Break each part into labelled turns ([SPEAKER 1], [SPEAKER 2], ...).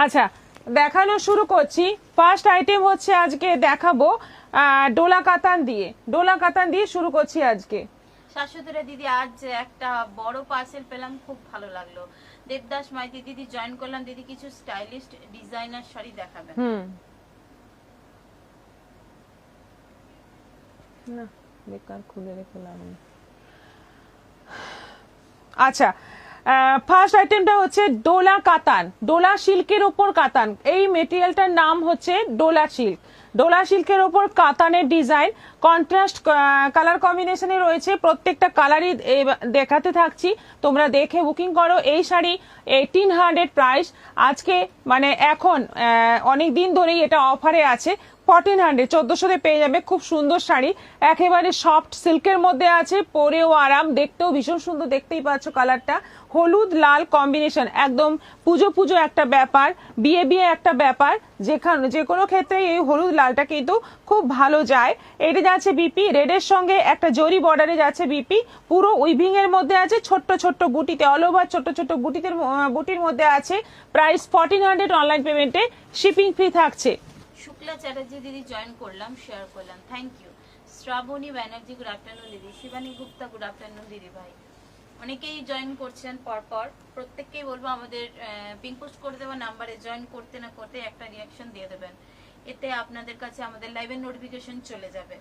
[SPEAKER 1] আচ্ছা, দেখানো শুরু করছি। ফার্স্ট আইটেম হচ্ছে আজকে দেখাবো ডোলা কাতান দিয়ে। ডোলা কাতান দিয়ে শুরু করছি আজকে।
[SPEAKER 2] শাশুড়িরা দিদি, আজ একটা বড় পার্সেল পেলাম, খুব ভালো লাগলো। দেবদাস মাইতি দিদি জয়েন করলাম। দিদি কিছু স্টাইলিশ ডিজাইনার শাড়ি দেখাবেন।
[SPEAKER 1] না, বেকার খুলে রেখে লাভ নেই। আচ্ছা, ফার্স্ট আইটেমটা হচ্ছে ডোলা কাতান, ডোলা সিল্কের ওপর কাতান। এই মেটেরিয়ালটার নাম হচ্ছে ডোলা সিল্ক। ডোলা সিল্কের ওপর কাতানের ডিজাইন, কন্ট্রাস্ট কালার কম্বিনেশনে রয়েছে। প্রত্যেকটা কালারই দেখাতে থাকছি, তোমরা দেখে বুকিং করো। এই শাড়ি 1800 প্রাইস। আজকে মানে এখন অনেক দিন ধরেই এটা অফারে আছে। 1400 1400-তে পেয়ে যাবে। খুব সুন্দর শাড়ি, একেবারে সফট সিল্কের মধ্যে আছে, পরেও আরাম, দেখতেও ভীষণ সুন্দর। দেখতেই পাচ্ছ কালারটা, হলুদ লাল কম্বিনেশন, একদম পুজো পুজো একটা ব্যাপার, বিয়ে বিয়ে একটা ব্যাপার। যেখানে যে কোনো ক্ষেত্রে এই হলুদ লালটা কিন্তু খুব ভালো যায়। এটা যাচ্ছে বিপি, রেডের সঙ্গে একটা জরি বর্ডারে যাচ্ছে বিপি, পুরো উইভিং এর মধ্যে আছে, ছোট্ট ছোট্ট বুটিতে, অল ওভার ছোট্ট ছোট্ট বুটির মধ্যে আছে। প্রাইস 1400, অনলাইন পেমেন্টে শিপিং ফ্রি থাকছে।
[SPEAKER 2] শুক্লা চ্যাটার্জি দিদি জয়েন করলাম, শেয়ার করলাম, thank you. Shrabani Banerjee good afternoon দিদি। শিবানী গুপ্তা গুড আফটারনুন দিদি ভাই। অনেকেই জয়েন করছেন পরপর, প্রত্যেককেই বলবো আমাদের পিন পোস্ট করে দেওয়া নাম্বারে জয়েন করতে না করতে একটা রিয়াকশন দিয়ে দেবেন, এতে আপনাদের কাছে আমাদের লাইভের নোটিফিকেশন চলে যাবে।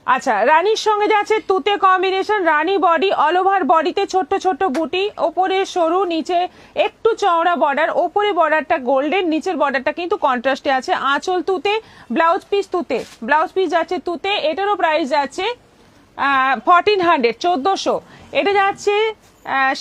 [SPEAKER 1] আচ্ছা, রানীর সঙ্গে যাচ্ছে তুতে কম্বিনেশন, রানী বডি, অল ওভার বডিতে ছোট্ট ছোট্ট বুটি, ওপরে সরু, নিচে একটু চওড়া বর্ডার, ওপরে বর্ডারটা গোল্ডেন, নিচের বর্ডারটা কিন্তু কন্ট্রাস্টে আছে। আঁচল তুতে, ব্লাউজ পিস তুতে, ব্লাউজ পিস যাচ্ছে তুতে। এটারও প্রাইস যাচ্ছে 1400 1400। এটা যাচ্ছে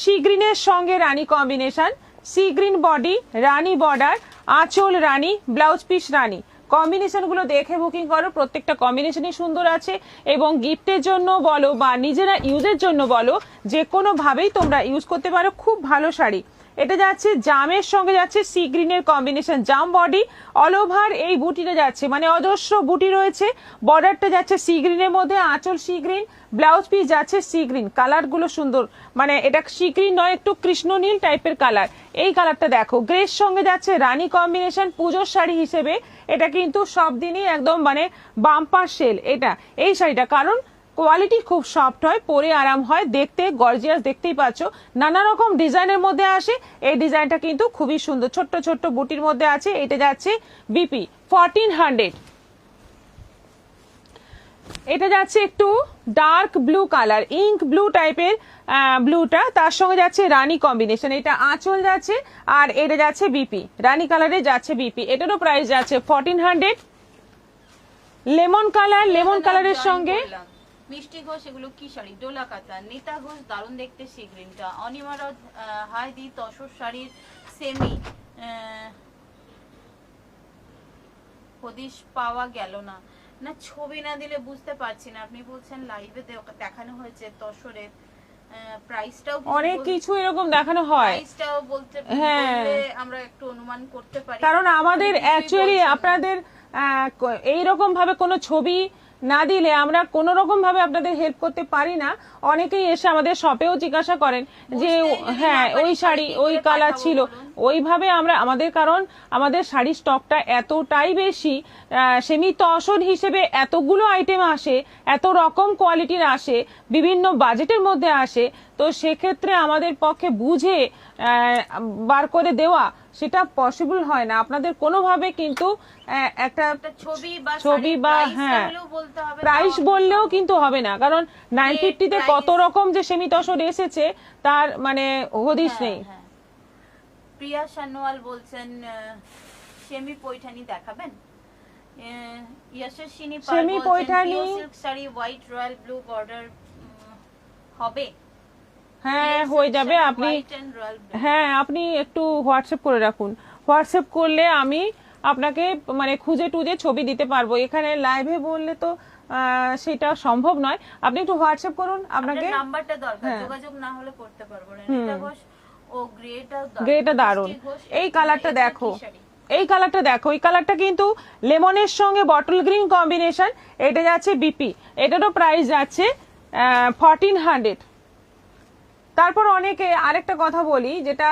[SPEAKER 1] সি গ্রিনের সঙ্গে রানী কম্বিনেশন, সি গ্রিন বডি, রানী বর্ডার, আঁচল রানী, ব্লাউজ পিস রানী। কম্বিনেশনগুলো দেখে বুকিং করো, প্রত্যেকটা কম্বিনেশনই সুন্দর আছে। এবং গিফটের জন্য বলো বা নিজেরা ইউজের জন্য বলো, যে কোনোভাবেই তোমরা ইউজ করতে পারো। খুব ভালো শাড়ি। এটা যাচ্ছে জামের সঙ্গে যাচ্ছে সি গ্রিনের কম্বিনেশন, জাম বডি, অল ওভার এই বুটিটা যাচ্ছে, মানে অজস্র বুটি রয়েছে। বর্ডারটা যাচ্ছে সি গ্রিনের মধ্যে, আঁচল সি গ্রিন, ব্লাউজ পিস যাচ্ছে সি গ্রিন। কালারগুলো সুন্দর, মানে এটা সি গ্রিন নয়, একটু কৃষ্ণ নীল টাইপের কালার। এই কালারটা দেখো, গ্রের সঙ্গে যাচ্ছে রানী কম্বিনেশন। পুজোর শাড়ি হিসেবে এটা কিন্তু সব দিনই একদম মানে বাম্পার সেল এটা, এই শাড়িটা, কারণ কোয়ালিটি খুব সফট হয়, পরে আরাম হয়, দেখতে গর্জিয়াস, দেখতেই পাচ্ছ। নানা রকম ডিজাইনের মধ্যে আসে। এই ডিজাইনটা কিন্তু খুবই সুন্দর, ছোট্ট ছোট্ট বুটির মধ্যে আছে। এটা যাচ্ছে বিপি 1400। এটা যাচ্ছে একটু dark blue colour, ink blue টাইপের ব্লুটা, তার সঙ্গে যাচ্ছে রানী কম্বিনেশন। এটা আঁচল যাচ্ছে, আর এটা যাচ্ছে বিপি, রানী কালারে যাচ্ছে বিপি। এটারও প্রাইস যাচ্ছে 1400। লেমন কালার, লেমন কালারের সঙ্গে
[SPEAKER 2] মিষ্টি ঘোষ, এগুলো কি শাড়ি? ডোলা কাতান। নিতা ঘোষ, দারুণ দেখতে সি গ্রিনটা। অনিমার হাই দি, তসর শাড়ির সেমি হদিশ পাওয়া গেল না। না, ছবি না দিলে বুঝতে পারছি না। আপনি বলছেন লাইভে দেখানো হয়েছে তসরের, প্রাইসটাও
[SPEAKER 1] অনেক কিছু এরকম দেখানো হয়,
[SPEAKER 2] প্রাইসটাও বলতে আমরা একটু অনুমান করতে পারি,
[SPEAKER 1] কারণ আমাদের অ্যাকচুয়ালি আপনাদের এইরকম ভাবে কোনো ছবি না দিলে আমরা কোনো রকম ভাবে আপনাদের হেল্প করতে পারি না। অনেকেই এসে আমাদের শপেও জিজ্ঞাসা করেন যে হ্যাঁ ওই শাড়ি ওই কালার ছিল, ওইভাবে আমরা আমাদের, কারণ আমাদের শাড়ির স্টকটা এতটাই বেশি, সেমি তসর হিসেবে এতগুলো আইটেম আসে, এত রকম কোয়ালিটির আসে, বিভিন্ন বাজেটের মধ্যে আসে, তো সেক্ষেত্রে আমাদের পক্ষে বুঝে বার করে দেওয়া সেটা পসিবল হয় না। আপনাদের কোনোভাবে কিন্তু একটা ছবি বা হ্যাঁ প্রাইস বললেও কিন্তু হবে না, কারণ 950-তে কত রকম যে সেমি তসর এসেছে তার মানে হদিশ নেই।
[SPEAKER 2] প্রিয়া সানোয়াল বলছেন সেমি পৈঠানি দেখাবেন। Yashasvini
[SPEAKER 1] semi Paithani
[SPEAKER 2] silk sari, white royal blue border হবে?
[SPEAKER 1] হ্যাঁ হয়ে যাবে। আপনি একটু হোয়াটসঅ্যাপ করে রাখুন, হোয়াটসঅ্যাপ করলে আমি আপনাকে মানে খুঁজে টুজে ছবি দিতে পারবো। এখানে লাইভে বললে তো সেটা সম্ভব নয়, আপনি একটু হোয়াটসঅ্যাপ করুন, আপনাকে
[SPEAKER 2] নাম্বারটা দরকার, যোগাযোগ না হলে করতে পারবো না। ও
[SPEAKER 1] গ্রেটা দারুন। এই কালারটা দেখো, এই কালারটা দেখো, এই কালারটা কিন্তু লেমনের সঙ্গে বটল গ্রিন কম্বিনেশন। এটা যাচ্ছে বিপি, এটারও প্রাইস যাচ্ছে 1400। তারপর অনেকে আরেকটা কথা বলি, যেটা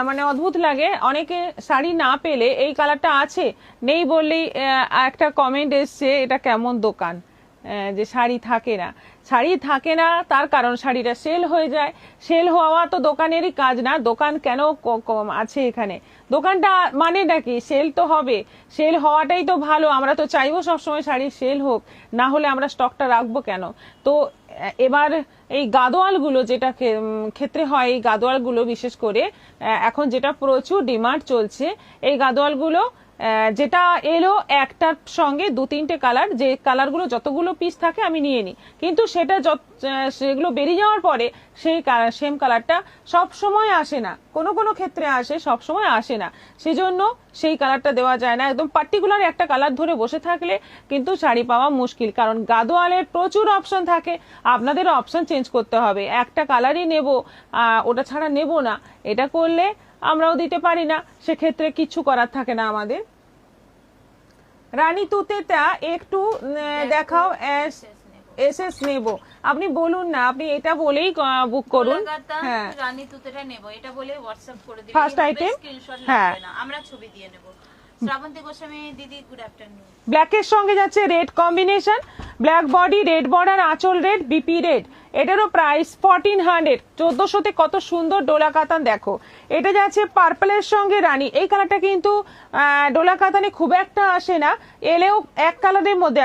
[SPEAKER 1] মানে অদ্ভুত লাগে, অনেকে শাড়ি না পেলে এই কালারটা আছে নেই বললেই একটা কমেন্ট এসছে এটা কেমন দোকান, যে শাড়ি থাকে না। শাড়ি থাকে না তার কারণ শাড়িটা সেল হয়ে যায়। সেল হওয়া তো দোকানেরই কাজ না, দোকান কেন আছে এখানে, দোকানটা মানে নাকি সেল তো হবে, সেল হওয়াটাই তো ভালো। আমরা তো চাইবো সবসময় শাড়ি সেল হোক, না হলে আমরা স্টকটা রাখবো কেন। তো এবার এই গাদোয়ালগুলো যেটা ক্ষেত্রে হয়, এই গাদোয়ালগুলো বিশেষ করে এখন যেটা প্রচুর ডিমান্ড চলছে, এই গাদোয়ালগুলো যেটা এলো একটার সঙ্গে 2-3টে কালার, যে কালারগুলো যতগুলো পিস থাকে আমি নিয়ে নিই, কিন্তু সেগুলো বেরিয়ে যাওয়ার পরে সেই সেম কালারটা সব সময় আসে না, কোনো কোনো ক্ষেত্রে আসে, সব সময় আসে না, সেজন্য সেই কালারটা দেওয়া যায় না। একদম পার্টিকুলার একটা কালার ধরে বসে থাকলে কিন্তু শাড়ি পাওয়া মুশকিল, কারণ গাদোয়ালের প্রচুর অপশন থাকে, আপনাদের অপশন চেঞ্জ করতে হবে। একটা কালারই নেব, ওটা ছাড়া নেব না, এটা করলে আমরাও দিতে পারি না, সেক্ষেত্রে কিছু করার থাকে না আমাদের। রানী তুতেটা একটু দেখাও, এসএস নেব, আপনি বলুন না, আপনি এটা বলেই বুক করুন।
[SPEAKER 2] হ্যাঁ, রানী তুতেটা নেব এটা বলে হোয়াটসঅ্যাপ করে দিবেন,
[SPEAKER 1] ফার্স্ট আইটেম,
[SPEAKER 2] স্ক্রিনশট
[SPEAKER 1] হ্যাঁ,
[SPEAKER 2] লাগবে না, আমরা ছবি দিয়ে নেব। শ্রাবন্তী গোস্বামী দিদি, গুড আফটারনুন।
[SPEAKER 1] ব্ল্যাকের সঙ্গে যাচ্ছে red combination, black body, red border, আঁচল রেড, বিপি রেড, এটারও প্রাইস 1400, 1400-তে কত সুন্দর ডোলা কাতান দেখো। এটা যাচ্ছে পার্পলের সঙ্গে রানী, এই কালারটা কিন্তু ডোলা কাতানে খুব একটা আসে না, এলেও এক কালারের মধ্যে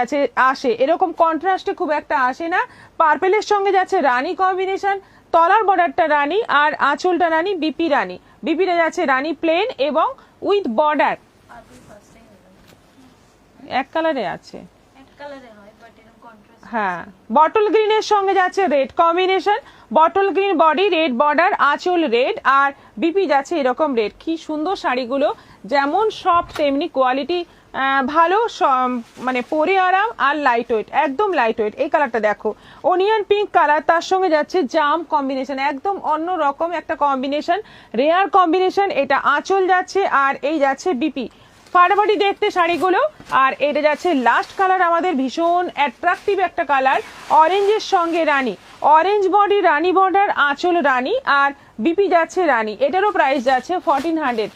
[SPEAKER 1] আসে, এরকম কন্ট্রাস্টে খুব একটা আসে না। পার্পলের সঙ্গে যাচ্ছে রানী কম্বিনেশন, তলার বর্ডারটা রানী আর আঁচলটা রানী, বিপি রানী, বিপিটা যাচ্ছে রানী প্লেন এবং উইথ বর্ডার, এক কালারে আছে,
[SPEAKER 2] এক কালারে হয় বাট এরকম কন্ট্রাস্ট।
[SPEAKER 1] হ্যাঁ, বটল গ্রিনের সঙ্গে যাচ্ছে red combination, bottle green body, red border, আঁচল রেড আর বিপি যাচ্ছে এরকম রেড। কি সুন্দর শাড়িগুলো, যেমন সব তেমনি কোয়ালিটি ভালো, মানে পরে আরাম আর লাইট ওয়েট, একদম লাইট ওয়েট। এই কালারটা দেখো, অনিয়ন পিঙ্ক কালার, তার সঙ্গে যাচ্ছে জাম কম্বিনেশন, একদম অন্য রকম একটা কম্বিনেশন, রেয়ার কম্বিনেশন। এটা আঁচল যাচ্ছে আর এই যাচ্ছে বিপি, ফাটাফাটি দেখতে শাড়িগুলো। আর এটা যাচ্ছে লাস্ট কালার আমাদের, ভীষণ অ্যাট্রাকটিভ একটা কালার, অরেঞ্জের সঙ্গে রানী, অরেঞ্জ বডি, রানী বর্ডার, আঁচল রানী আর বিপি যাচ্ছে রানী। এটারও প্রাইস যাচ্ছে 1400,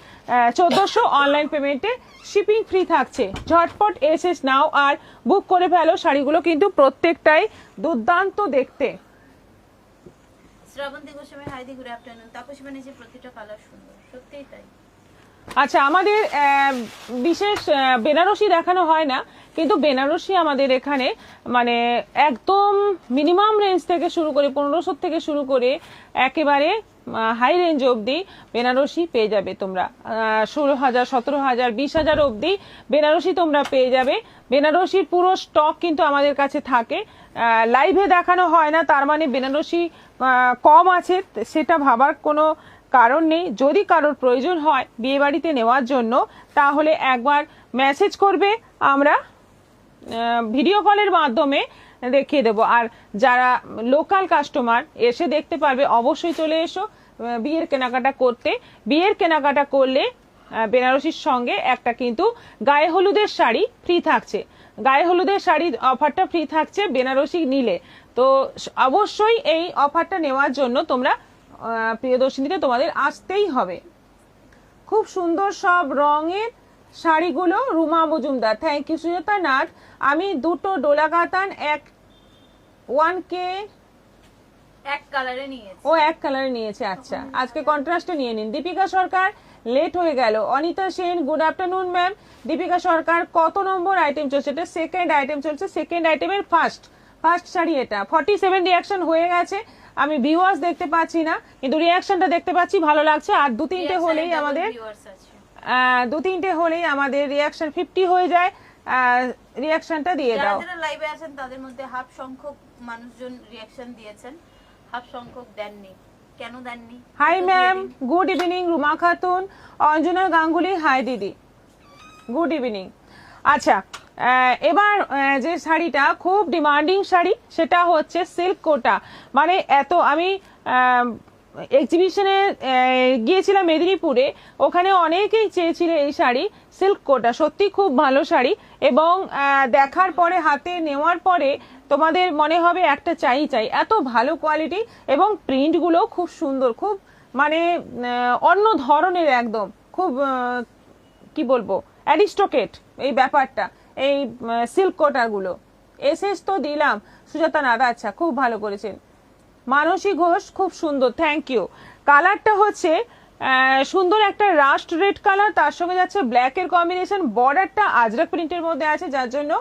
[SPEAKER 1] 1400, অনলাইন পেমেন্টে শিপিং ফ্রি থাকছে। ঝটপট এসএস নাও আর বুক করে ফেলো, শাড়িগুলো কিন্তু প্রত্যেকটাই দুর্দান্ত দেখতে।
[SPEAKER 2] শ্রাবন্তী গোস্বামী, হাই দি, গুড আফটারনুন। তাপসী বানিয়েছে প্রতিটা কালার সুন্দর, সত্যিই তাই।
[SPEAKER 1] আচ্ছা, আমাদের বিশেষ বেনারসি দেখানো হয় না, কিন্তু বেনারসি আমাদের এখানে মানে একদম মিনিমাম রেঞ্জ থেকে শুরু করে 1500 থেকে শুরু করে একেবারে হাই রেঞ্জ অবধি বেনারসি পেয়ে যাবে তোমরা। 16,000, 17,000, 20,000 অবধি বেনারসি তোমরা পেয়ে যাবে। বেনারসির পুরো স্টক কিন্তু আমাদের কাছে থাকে, লাইভে দেখানো হয় না, তার মানে বেনারসি কম আছে সেটা ভাবার কোনো কারণ নেই। যদি কারোর প্রয়োজন হয় বিয়ে বাড়িতে নেওয়ার জন্য, তাহলে একবার মেসেজ করবে, আমরা ভিডিও কলের মাধ্যমে দেখিয়ে দেবো। আর যারা লোকাল কাস্টমার এসে দেখতে পারবে, অবশ্যই চলে এসো বিয়ের কেনাকাটা করতে। বিয়ের কেনাকাটা করলে বেনারসির সঙ্গে একটা কিন্তু গায়ে হলুদের শাড়ি ফ্রি থাকছে, গায়ে হলুদের শাড়ি অফারটা ফ্রি থাকছে বেনারসি নিলে। তো অবশ্যই এই অফারটা নেওয়ার জন্য তোমরা প্রিয়দর্শিনীতে তোমাদের আসতেই হবে। খুব সুন্দর সব রঙের শাড়িগুলো, রুমা মজুমদার, থ্যাংক ইউ। সুজাতা নাথ, আমি দুটো ডোলা কাতান 1K
[SPEAKER 2] এক কালারে নিয়েছে,
[SPEAKER 1] ও এক কালারে নিয়েছে, আচ্ছা আজকে কন্ট্রাস্টে নিয়ে নিন। দীপিকা সরকার, লেট হয়ে গেল। Anita Sen, good afternoon ma'am. Dipika Sarkar, কত নম্বর আইটেম চলছে? এটা সেকেন্ড আইটেম চলছে, সেকেন্ড আইটেমের ফার্স্ট শাড়ি এটা। 47 রিয়াকশন হয়ে গেছে, আমি ভিউয়ার্স দেখতে পাচ্ছি না, কিন্তু রিয়াকশনটা দেখতে পাচ্ছি, ভালো লাগছে। আর 2-3টে হলেই আমাদের রিয়াকশন 50 হয়ে যায়, রিয়াকশনটা দিয়ে দাও।
[SPEAKER 2] যারা লাইভে আছেন তাদের মধ্যে হাফ সংখ্যক মানুষজন রিয়াকশন দিয়েছেন, হাফ সংখ্যক দেননি, কেন দেননি?
[SPEAKER 1] Hi ma'am, good evening. Ruma Khatun, Anjana Ganguly, hi দিদি, গুড ইভিনিং। আচ্ছা, এবার যে শাড়িটা খুব ডিমান্ডিং শাড়ি, সেটা হচ্ছে সিল্ক কোটা। মানে এত, আমি এক্সিবিশনে গিয়েছিলাম মেদিনীপুরে, ওখানে অনেকেই চেয়েছিল এই শাড়ি, সিল্ক কোটা, সত্যি খুব ভালো শাড়ি। এবং দেখার পরে, হাতে নেওয়ার পরে তোমাদের মনে হবে একটা চাই, এত ভালো কোয়ালিটি এবং প্রিন্টগুলো খুব সুন্দর, খুব মানে অন্য ধরনের একদম খুব কি বলবো অ্যারিস্টোক্রেট এই ব্যাপারটা, এই সিল্ক কোটাগুলো। এসএস তো দিলাম সুজাতা নাদা, আচ্ছা খুব ভালো করেছেন। মানসী ঘোষ খুব সুন্দর, থ্যাংক ইউ। কালারটা হচ্ছে সুন্দর একটা রাস্ট রেড কালার, তার সঙ্গে যাচ্ছে ব্ল্যাক এর কম্বিনেশন, বর্ডারটা আজরাক প্রিন্টের মধ্যে আছে যার জন্য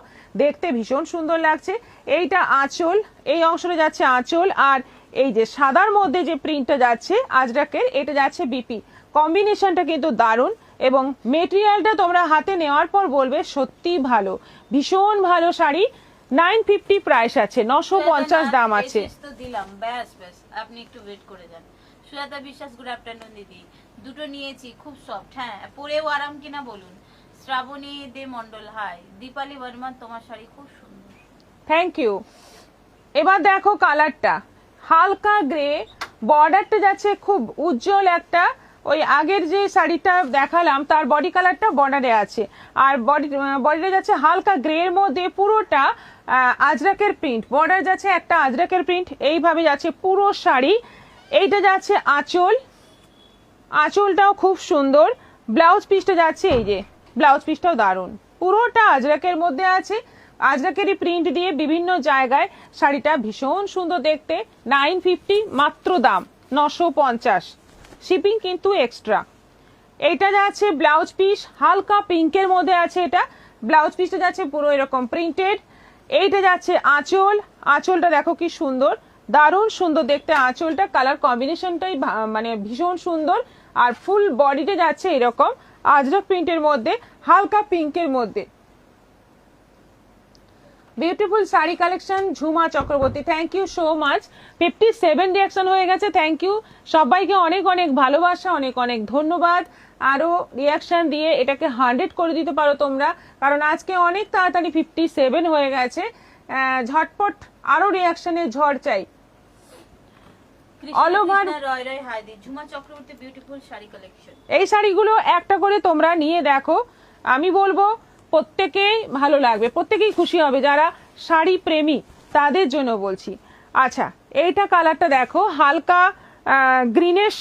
[SPEAKER 1] দেখতে ভীষণ সুন্দর লাগছে। এইটা আঁচল, এই অংশটা যাচ্ছে আঁচল, আর এই যে সাদার মধ্যে যে প্রিন্টটা যাচ্ছে আজরাকের, এটা যাচ্ছে বিপি। কম্বিনেশনটা কিন্তু দারুণ, এবং মেটেরিয়ালটা তোমরা হাতে নেওয়ার পর বলবে সত্যি ভালো, ভীষণ ভালো শাড়ি। 950 প্রাইস আছে, 950 দাম আছে।
[SPEAKER 2] তো দিলাম, ব্যাস ব্যাস, আপনি একটু ওয়েট করে যান। সুজাতা বিশ্বাস, গুড আফটারনুন দিদি। দুটো নিয়েছি, খুব সফট, হ্যাঁ পরেও আরাম কিনা বলুন। শ্রাবণী দে মন্ডল, হাই। দীপালি বর্মা, তোমার শাড়ি খুব সুন্দর,
[SPEAKER 1] থ্যাংক ইউ। এবার দেখো কালারটা হালকা গ্রে, বর্ডারটা যাচ্ছে খুব উজ্জ্বল একটা, ওই আগের যে শাড়িটা দেখালাম তার বডি কালারটা বর্ডারে আছে, আর বডিটা যাচ্ছে হালকা গ্রে এর মধ্যে পুরোটা আজরাকের প্রিন্ট, বর্ডার যাচ্ছে একটা আজরাকের প্রিন্ট, এইভাবে যাচ্ছে পুরো শাড়ি। এইটা যাচ্ছে আঁচল, আঁচলটাও খুব সুন্দর। ব্লাউজ পিসটা যাচ্ছে এই যে, ব্লাউজ পিসটাও দারুণ, পুরোটা আজরাকের মধ্যে আছে, আজরাকেরই প্রিন্ট দিয়ে বিভিন্ন জায়গায় শাড়িটা ভীষণ সুন্দর দেখতে। 950 মাত্র দাম, 950, শিপিং কিন্তু এক্সট্রা। এইটা যাচ্ছে ব্লাউজ পিস, হালকা পিঙ্কের মধ্যে আছে এটা, ব্লাউজ পিসটা যাচ্ছে পুরো এরকম প্রিন্টেড। এইটা যাচ্ছে আঁচল, আঁচলটা দেখো কি সুন্দর, দারুণ সুন্দর দেখতে আঁচলটা, কালার কম্বিনেশনটাই মানে ভীষণ সুন্দর। আর ফুল বডিতে যাচ্ছে এরকম আজরক প্রিন্টের মধ্যে, হালকা পিঙ্কের মধ্যে। Beautiful sari collection Jhuma Chakraborty, thank you so much. 57 reaction হয়ে গেছে, থ্যাংক ইউ সবাইকে, অনেক অনেক ভালোবাসা, অনেক অনেক ধন্যবাদ। আরো রিয়াকশন দিয়ে এটাকে 100 করে দিতে পারো তোমরা, কারণ আজকে অনেক তাড়াতাড়ি 57 হয়ে গেছে। ঝটপট আরো রিয়াকশনের ঝড় চাই। All over
[SPEAKER 2] Roy Roy, hi দি। Jhuma Chakraborty, beautiful sari collection.
[SPEAKER 1] এই শাড়িগুলো একটা করে তোমরা নিয়ে দেখো, আমি বলবো প্রত্যেকেই ভালো লাগবে, প্রত্যেকেই খুশি হবে, যারা শাড়ি প্রেমী তাদের জন্য বলছি। আচ্ছা, এইটা কালারটা দেখো, হালকা গ্রিনের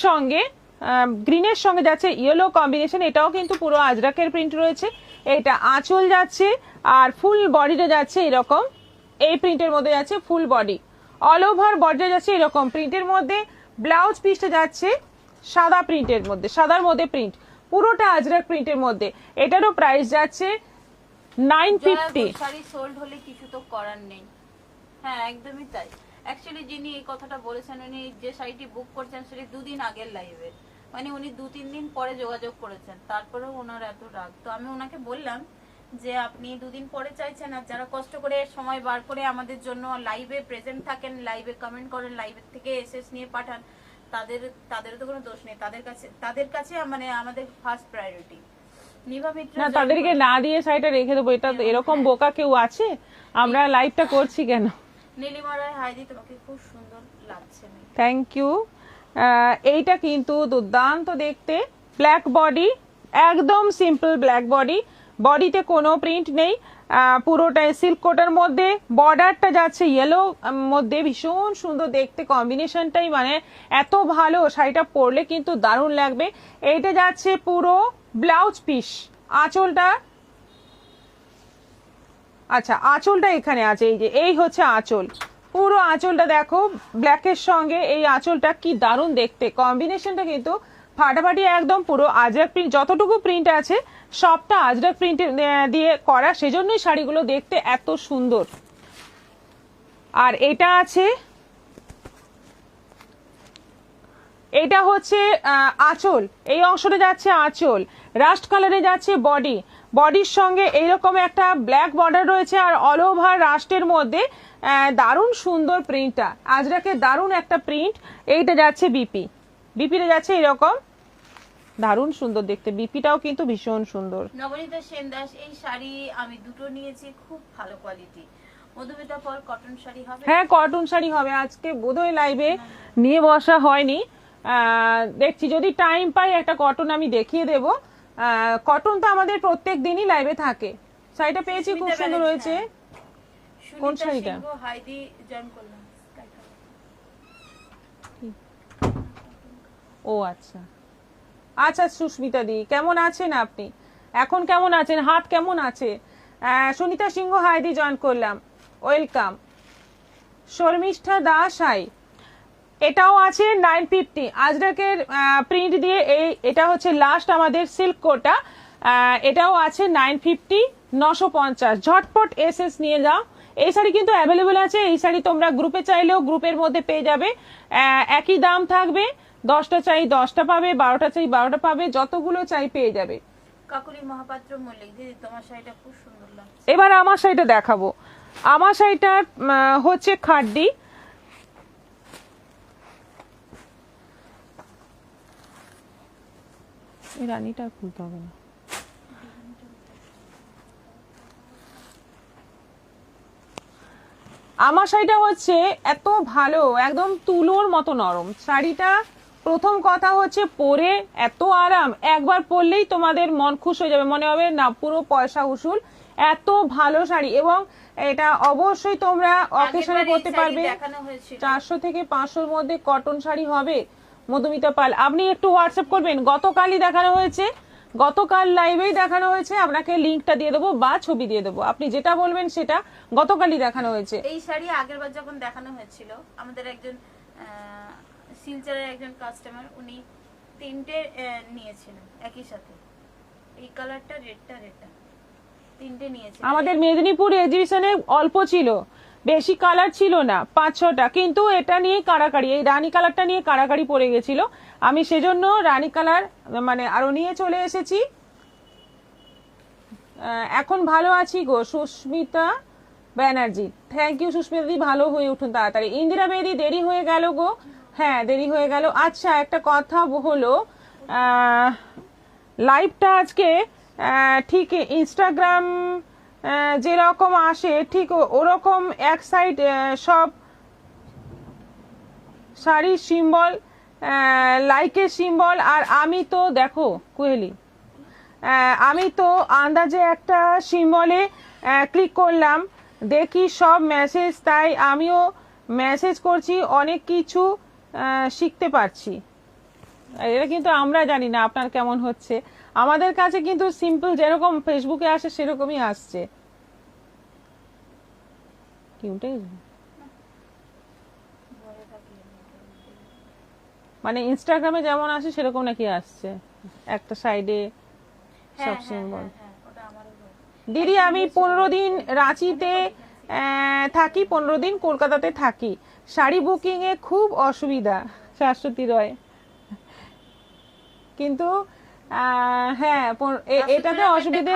[SPEAKER 1] সঙ্গে যাচ্ছে ইয়েলো কম্বিনেশন, এটাও কিন্তু পুরো আজরাকের প্রিন্ট রয়েছে। এটা আঁচল যাচ্ছে, আর ফুল বডিটা যাচ্ছে এরকম, এই প্রিন্টের মধ্যে যাচ্ছে ফুল বডি, অল ওভার বডিটা যাচ্ছে এরকম প্রিন্টের মধ্যে। ব্লাউজ পিসটা যাচ্ছে সাদা প্রিন্টের মধ্যে, সাদার মধ্যে প্রিন্ট, পুরোটা আজরাক প্রিন্টের মধ্যে। এটারও প্রাইস যাচ্ছে 950।
[SPEAKER 2] শাড়ি সোল্ড হলে কিছু তো করার নেই, হ্যাঁ একদমই তাই। অ্যাকচুয়ালি যিনি এই কথাটা বলেছেন, উনি যে শাড়িটি বুক করছেন সেটি 2 দিন আগের লাইভে, মানে উনি 2-3 দিন পরে যোগাযোগ করেছেন, তারপরেও ওনার এত রাগ। তো আমি ওনাকে বললাম যে আপনি 2 দিন পরে চাইছেন, আর যারা কষ্ট করে সময় বার করে আমাদের জন্য লাইভে প্রেজেন্ট থাকেন, লাইভে কমেন্ট করেন, লাইভের থেকে এসএস নিয়ে পাঠান, তাদের তো কোনো দোষ নেই, তাদের কাছে মানে আমাদের ফার্স্ট প্রায়োরিটি। নিভা মিত্র,
[SPEAKER 1] না তাদেরকে না দিয়ে শাড়িটা রেখে দেবো, এটা এরকম বোকা কেউ আছে? আমরা লাইভটা করছি কেন?
[SPEAKER 2] নীলিমা রায়, হাইদি, তোমাকে খুব সুন্দর লাগছে।
[SPEAKER 1] Thank you. এইটা কিন্তু দুর্দান্ত দেখতে, ব্ল্যাক বডি, একদম সিম্পল ব্ল্যাক বডি, বডিতে কোনো প্রিন্ট নেই, পুরোটাই সিল্ক কোটার মধ্যে, বর্ডারটা যাচ্ছে ইয়েলো মধ্যে, ভীষণ সুন্দর দেখতে, কম্বিনেশনটাই মানে এত ভালো, শাড়িটা পরলে কিন্তু দারুণ লাগবে। এইটা যাচ্ছে পুরো ব্লাউজ পিস, আঁচলটা, আচ্ছা আঁচলটা এখানে আছে, এই যে এই হচ্ছে আঁচল, পুরো আঁচলটা দেখো ব্ল্যাকের সঙ্গে এই আঁচলটা কি দারুণ দেখতে, কম্বিনেশনটা কিন্তু ফাটাফাটি একদম, পুরো আজরাক প্রিন্ট, যতটুকু প্রিন্ট আছে সবটা আজরাক প্রিন্ট দিয়ে করা, সেজন্যই শাড়িগুলো দেখতে এত সুন্দর। আর এটা আছে, এটা হচ্ছে আঁচল, এই অংশটা যাচ্ছে আঁচল, রাস্ট কালারে যাচ্ছে বডি, বডির সঙ্গে এইরকম একটা ব্ল্যাক বর্ডার রয়েছে, আর অল ওভার রাস্টের মধ্যে দারুণ সুন্দর প্রিন্টটা, আজরাকে দারুণ একটা প্রিন্ট। এইটা যাচ্ছে বিপি, বিপিটা যাচ্ছে এরকম, দারুণ সুন্দর দেখতে, বিপিটাও কিন্তু ভীষণ সুন্দর।
[SPEAKER 2] নবনীতা সেন দাস, এই শাড়ি আমি দুটো নিয়েছি, খুব ভালো কোয়ালিটি। মধুমিতা পল, কটন শাড়ি হবে?
[SPEAKER 1] হ্যাঁ কটন শাড়ি হবে, আজকে বোধহয় লাইভে নিয়ে বসা হয়নি, দেখছি যদি টাইম পাই একটা কটন আমি দেখিয়ে দেব। কটন তো আমাদের প্রত্যেক দিনই লাইভে থাকে। শাড়িটা পেয়েছি, খুব সুন্দর হয়েছে। কোন শাড়িটা?
[SPEAKER 2] হাইদি জয়েন করলাম।
[SPEAKER 1] ও আচ্ছা আচ্ছা, সুস্মিতা দি কেমন আছেন আপনি? এখন কেমন আছেন? হাত কেমন আছে? সুনিতা সিংহ হাই দি জয়েন করলাম, ওয়েলকাম। শর্মিষ্ঠা দাস হাই। এটাও আছে 950 আজরাকের প্রিন্ট দিয়ে। এটা হচ্ছে লাস্ট আমাদের সিল্ক কোটা। এটাও আছে 950, 950। ঝটপট এসএস নিয়ে যাও। এই শাড়ি কিন্তু অ্যাভেলেবেল আছে। এই শাড়ি তোমরা গ্রুপে চাইলেও গ্রুপের মধ্যে পেয়ে যাবে। একই দাম থাকবে। 10টা চাই 10টা পাবে, 12টা চাই 12টা পাবে, যতগুলো চাই পেয়ে যাবে।
[SPEAKER 2] কাকুলি মহাপাত্র মল্লিক দিদি তোমার শাড়িটা খুব সুন্দর লাগছে।
[SPEAKER 1] এবার আমার শাড়িটা দেখাবো। আমার শাড়িটা হচ্ছে খাড্ডি। এই রানীটা খুলতে হবে না। আমার শাড়িটা হচ্ছে এত ভালো, একদম তুলোর মতো নরম শাড়িটা। প্রথম কথা হচ্ছে পরে এত আরাম, একবার পরলেই তোমাদের মন খুশ হয়ে যাবে, মনে হবে না পুরো পয়সা উসুল। এত ভালো শাড়ি, এবং এটা অবশ্যই তোমরা অকেশনে করতে পারবে। 400 থেকে 500-র মধ্যে কটন শাড়ি হবে। মধুমিতা পাল, আপনি একটু হোয়াটসঅ্যাপ করবেন। গতকালই দেখানো হয়েছে, গতকাল লাইভেই দেখানো হয়েছে। আপনাকে লিঙ্কটা দিয়ে দেবো বা ছবি দিয়ে দেবো, আপনি যেটা বলবেন সেটা। গতকালই দেখানো হয়েছে
[SPEAKER 2] এই শাড়ি। আগের বার যখন দেখানো হয়েছিল আমাদের একজন শিলচরের একজন কাস্টমার, উনি 3টে নিয়েছিলেন একই সাথে। এই কালারটা, রেডটা, 3টে নিয়েছিলেন।
[SPEAKER 1] আমাদের মেদিনীপুর এক্সিবিশনে অল্প ছিল, বেশি কালার ছিল না, 5-6টা। কিন্তু এটা নিয়ে কাড়াকাড়ি, এই রানী কালারটা নিয়ে কাড়াকাড়ি পড়ে গেছিল। আমি সেজন্য রানী কালার মানে আরো নিয়ে চলে এসেছি। এখন ভালো আছি গো সুস্মিতা ব্যানার্জি। থ্যাংক ইউ সুস্মিতা দি, ভালো হয়ে উঠুন তাড়াতাড়ি। ইন্দিরা বেদি, দেরি হয়ে গেল গো। হ্যাঁ দেরি হয়ে গেল। আচ্ছা একটা কথা হলো, লাইভটা আজকে ঠিক ইনস্টাগ্রাম যেরকম আসে ঠিক ওরকম এক সাইড সব শাড়ির সিম্বল, লাইকের সিম্বল। আর আমি তো দেখো কোহেলি, আমি তো আন্দাজে একটা সিম্বলে ক্লিক করলাম, দেখি সব মেসেজ, তাই আমিও মেসেজ করছি, অনেক কিছু শিখতে পারছি। এটা কিন্তু আমরা জানি না আপনার কেমন হচ্ছে, আমাদের কাছে কিন্তু সিম্পল যেরকম ফেসবুকে আসে সেরকমই আসছে। কি উল্টে গেছে? মানে ইনস্টাগ্রামে যেমন আসে সেরকম নাকি আসছে একটা সাইডে সব সিম্বল। দিদি আমি 15 দিন রাঁচিতে থাকি, 15 দিন কলকাতাতে থাকি। শাড়ি বুকিং এ খুব অসুবিধা। শাশ্বতী রয়, কিন্তু হ্যাঁ এটাতে অসুবিধা।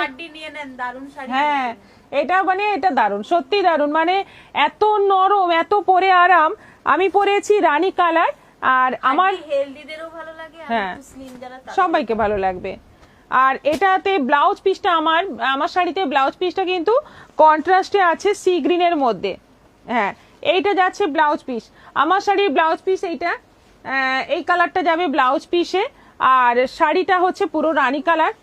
[SPEAKER 1] হ্যাঁ এটা মানে এটা দারুণ, সত্যি দারুণ, মানে এত নরম, এত পরে আরাম। আমি পরেছি রানী কালার, আর আমার
[SPEAKER 2] হেলদিদেরও ভালো লাগে, আর
[SPEAKER 1] হ্যাঁ
[SPEAKER 2] একটু স্লিম যারা
[SPEAKER 1] সবাইকে ভালো লাগবে। আর এটাতে ব্লাউজ পিসটা, আমার শাড়িতে ব্লাউজ পিসটা কিন্তু কন্ট্রাস্টে আছে সি গ্রিনের মধ্যে। হ্যাঁ এইটা যাচ্ছে ব্লাউজ পিস, আমার শাড়ির ব্লাউজ পিস এইটা। এই কালারটা যাবে ব্লাউজ পিসে, আর শাড়িটা হচ্ছে পুরো রানী কালার,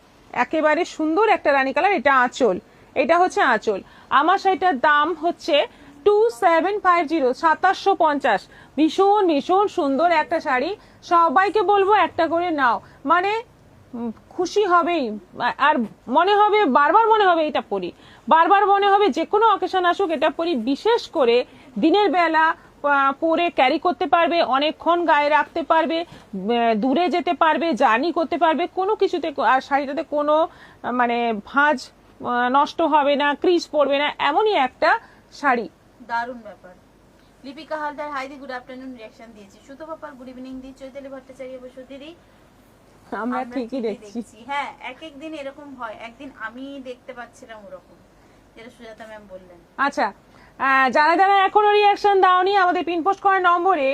[SPEAKER 1] একেবারে সুন্দর একটা রানী কালার। এটা আঁচল, এটা হচ্ছে আঁচল। আমার শাড়িটার দাম হচ্ছে 2750, 2750। ভীষণ ভীষণ সুন্দর একটা শাড়ি, সবাইকে বলবো একটা করে নাও, মানে খুশি হবেই। আর মনে হবে বারবার, মনে হবে এটা পরি, বারবার মনে হবে যে কোনো অকেশন আসুক এটা পরি। বিশেষ করে দিনের বেলা পরে ক্যারি করতে পারবে, অনেকক্ষণ গায়ে রাখতে পারবে, দূরে যেতে পারবে, জার্নি করতে পারবে, কোনো কিছুতে। আর শাড়িটাতে কোনো মানে ভাঁজ নষ্ট হবে না, ক্রিজ পড়বে না, এমনই একটা শাড়ি।
[SPEAKER 2] দারুণ ব্যাপার। লিপিকা হালদার হাইদি, গুড আফটারনুন, রিঅ্যাকশন দিয়েছি। সুতো পাপার গুড ইভিনিং দি। চৈতালি ভট্টাচার্য বসু দিদি,
[SPEAKER 1] আমরা ঠিকই দেখছি।
[SPEAKER 2] হ্যাঁ এক এক দিন এরকম হয়, একদিন আমি দেখতে পাচ্ছিলাম ওরকম, যেটা সুজাতা ম্যাম বললেন।
[SPEAKER 1] আচ্ছা যারা যারা এখনো রিঅ্যাকশন দাওনি, আমাদের পিনপোস্ট করা নম্বরে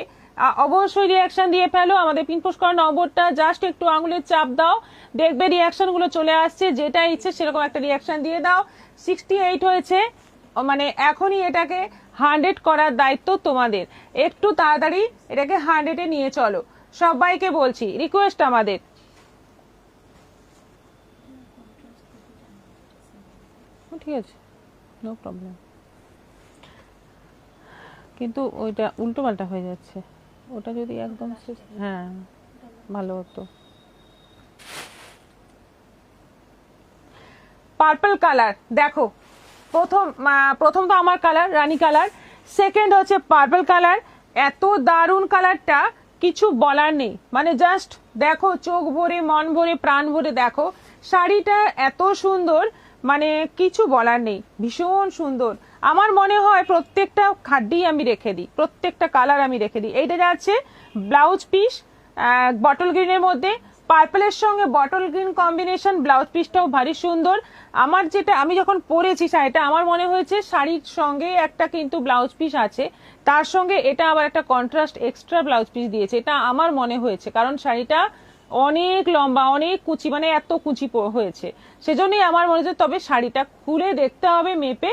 [SPEAKER 1] অবশ্যই রিঅ্যাকশন দিয়ে ফেলো। আমাদের পিনপোস্ট করা নম্বরটা জাস্ট একটু আঙুলের চাপ দাও, দেখবে রিঅ্যাকশন গুলো চলে আসছে। যেটা ইচ্ছে সেরকম একটা রিঅ্যাকশন দিয়ে দাও। 68 হয়েছে, মানে এখনই এটাকে 100 করার দায়িত্ব তোমাদের। একটু তাড়াতাড়ি এটাকে 100-এ নিয়ে চলো, সবাইকে বলছি, রিকোয়েস্ট আমাদের। ঠিক আছে, নো প্রবলেম, কিন্তু ওইটা উল্টো পাল্টা হয়ে যাচ্ছে। ওটা যদি একদম হ্যাঁ ভালো হতো। পার্পল কালার দেখো, প্রথম তো আমার কালার রানী কালার, সেকেন্ড হচ্ছে পার্পল কালার। এত দারুণ কালারটা, কিছু বলার নেই, মানে জাস্ট দেখো, চোখ ভরে মন ভরে প্রাণ ভরে দেখো শাড়িটা এত সুন্দর, মানে কিছু বলার নেই, ভীষণ সুন্দর। আমার মনে হয় প্রত্যেকটা খাড্ডি আমি রেখে দিই, প্রত্যেকটা কালার আমি রেখে দিই। এইটা যাচ্ছে ব্লাউজ পিস বটল গ্রিনের মধ্যে, পার্পলের সঙ্গে বটল গ্রিন কম্বিনেশন, ব্লাউজ পিসটাও ভারী সুন্দর। আমার যেটা, আমি যখন পরেছি শাড়িটা আমার মনে হয়েছে শাড়ির সঙ্গে একটা কিন্তু ব্লাউজ পিস আছে, তার সঙ্গে এটা আবার একটা কন্ট্রাস্ট এক্সট্রা ব্লাউজ পিস দিয়েছে, এটা আমার মনে হয়েছে, কারণ শাড়িটা অনেক লম্বা, অনেক কুচি, মানে এত কুচি হয়েছে, সেজন্যই আমার মনে হচ্ছে। তবে শাড়িটা খুলে দেখতে হবে মেপে,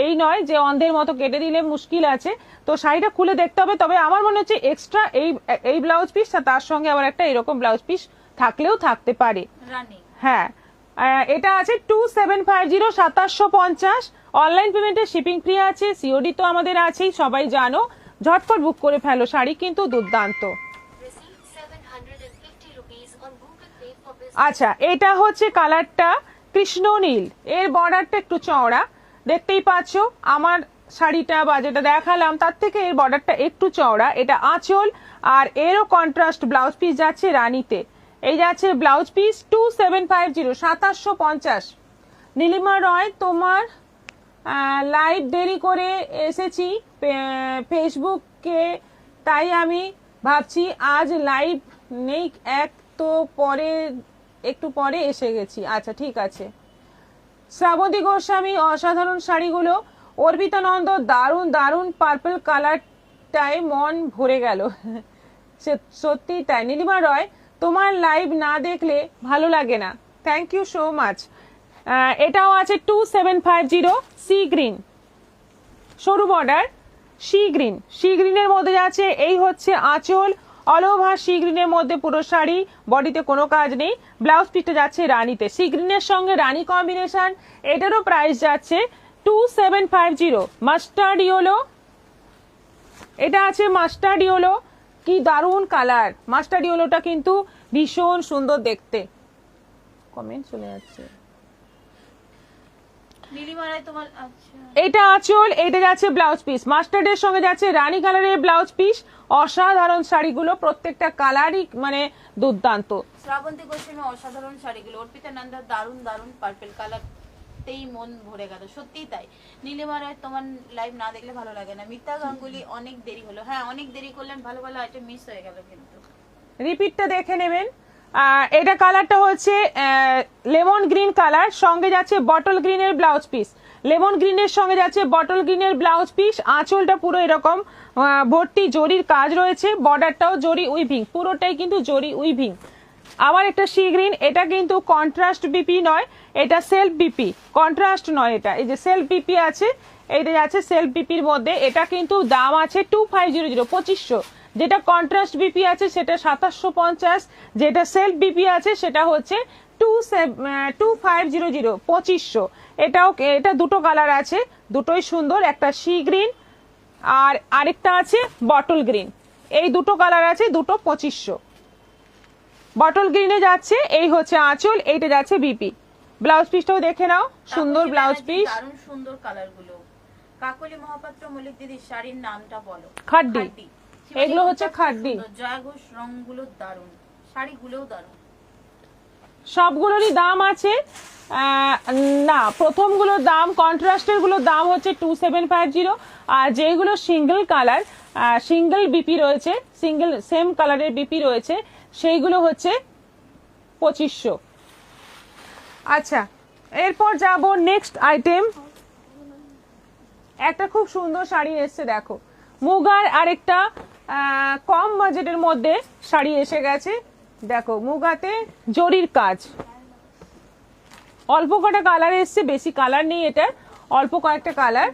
[SPEAKER 1] এই নয় যে অন্ধের মতো কেটে দিলে মুশকিল আছে, তো শাড়িটা খুলে দেখতে হবে। তবে আমার মনে হচ্ছে এক্সট্রা এই ব্লাউজ পিস, তার সঙ্গে আবার একটা এরকম ব্লাউজ পিস থাকলেও থাকতে পারে। হ্যাঁ, এটা আছে 2750, 2750। অনলাইন পেমেন্টে শিপিং ফ্রি আছে, সিওডি তো আমাদের আছেই, সবাই জানো। ঝটপট বুক করে ফেলো, শাড়ি কিন্তু দুর্দান্ত। আচ্ছা, এটা হচ্ছে কালারটা কৃষ্ণ নীল, এর বর্ডারটা একটু চওড়া, দেখতেই পাচ্ছ। আমার শাড়িটা বা যেটা দেখালাম তার থেকে এর বর্ডারটা একটু চওড়া। এটা আঁচল, আর এরও কন্ট্রাস্ট ব্লাউজ পিস যাচ্ছে রানীতে। এই যাচ্ছে ব্লাউজ পিস 2750, 2750। নীলিমা রয়, তোমার লাইভ দেরি করে এসেছি ফেসবুকে, তাই আমি ভাবছি আজ লাইভ নেই, একটু পরে এসে গেছি। আচ্ছা ঠিক আছে। শ্রাবন্তী গোস্বামী, অসাধারণ শাড়িগুলো। অর্পিতা নন্দ, দারুণ দারুণ, পার্পল কালারটায় মন ভরে গেল। সত্যি তাই। নীলিমা রয়, তোমার লাইভ না দেখলে ভালো লাগে না, থ্যাংক ইউ সো মাচ। এটাও আছে 2750, সি গ্রিন, সরু বর্ডার, সি গ্রিনের মধ্যে যাচ্ছে। এই হচ্ছে আঁচল, অল ওভার সি গ্রিনের মধ্যে পুরো শাড়ি, বডিতে কোনো কাজ নেই। ব্লাউজ পিসটা যাচ্ছে রানীতে, সি গ্রিনের সঙ্গে রানী কম্বিনেশন। এটারও প্রাইস যাচ্ছে 2750। মাস্টার্ড ইয়েলো, এটা আছে মাস্টার্ড ইয়েলো, কি দারুণ কালার। মাস্টার্ড ইয়েলোটা কিন্তু ভীষণ সুন্দর দেখতে। কমেন্ট চলে যাচ্ছে। এটা আঁচল, এটা যাচ্ছে ব্লাউজ পিস, মাস্টার্ডের সঙ্গে যাচ্ছে রানী কালারের ব্লাউজ পিস। অসাধারণ শাড়িগুলো, প্রত্যেকটা কালারই মানে দুর্দান্ত।
[SPEAKER 2] শ্রাবন্তী গোস্বামী, অসাধারণ শাড়িগুলো। অর্পিতা নন্দা, দারুণ দারুণ, পার্পল কালারতেই মন ভরে গেল, সত্যিই তাই। নীলিমা রায়, তোমার লাইভ না দেখলে ভালো লাগে না। মিতা গাঙ্গুলি, অনেক দেরি হলো। হ্যাঁ, অনেক দেরি করলেন, ভালো ভালো আইটেম মিস হয়ে গেল, কিন্তু
[SPEAKER 1] রিপিটটা দেখে নেবেন। এটা কালারটা হচ্ছে লেমন গ্রিন কালার, সঙ্গে যাচ্ছে বটল গ্রিনের ব্লাউজ পিস। লেমন গ্রিনের সঙ্গে যাচ্ছে বটল গ্রিনের ব্লাউজ পিস। আঁচলটা পুরো এরকম ভর্তি জরির কাজ রয়েছে, বর্ডারটাও জরি উইভিং, পুরোটাই কিন্তু জরি উইভিং। আবার একটা সি গ্রিন, এটা কিন্তু কন্ট্রাস্ট বিপি নয়, এটা সেলফ বিপি, কন্ট্রাস্ট নয় এটা। এই যে সেলফ বিপি আছে, এইটা যাচ্ছে সেলফ বিপির মধ্যে। এটা কিন্তু দাম আছে 2500, 2500। যেটা কন্ট্রাস্ট বিপি আছে সেটা 2750, যেটা সেলফ বিপি আছে সেটা হচ্ছে 2500, 2500। এটা দুটো কালার আছে, দুটোই সুন্দর, একটা সি গ্রিন আর আরেকটা আছে বটল গ্রিন। এই দুটো কালার আছে, দুটো 2500। বটল গ্রিনে যাচ্ছে, এই হচ্ছে আঁচল, এইটা যাচ্ছে বিপি। ব্লাউজ পিসটাও দেখে নাও, সুন্দর ব্লাউজ পিস,
[SPEAKER 2] দারুণ সুন্দর কালারগুলো। কাকলি মহাপাত্র, মল্লিক দিদি, শাড়ির নামটা বলো।
[SPEAKER 1] খাড্ডি, এগুলো হচ্ছে খাড্ডি।
[SPEAKER 2] জয় ঘোষ, রংগুলো দারুণ, শাড়িগুলোও দারুণ।
[SPEAKER 1] সবগুলোরই দাম আছে, না প্রথমগুলোর দাম, কন্ট্রাস্টের গুলোর দাম হচ্ছে 2750, আর যেগুলো সিঙ্গেল কালার, সিঙ্গেল বিপি রয়েছে, সিঙ্গেল সেম কালারের বিপি রয়েছে, সেইগুলো হচ্ছে 2500। আচ্ছা, এরপর যাব নেক্সট আইটেম। একটা খুব সুন্দর শাড়ি এসছে দেখো, মুগার আরেকটা কম বাজেটের মধ্যে শাড়ি এসে গেছে। দেখো, মুগাতে জরির কাজ, অল্প কটা কালার এসছে, বেশি কালার নেই, এটা অল্প কয়েকটা কালার।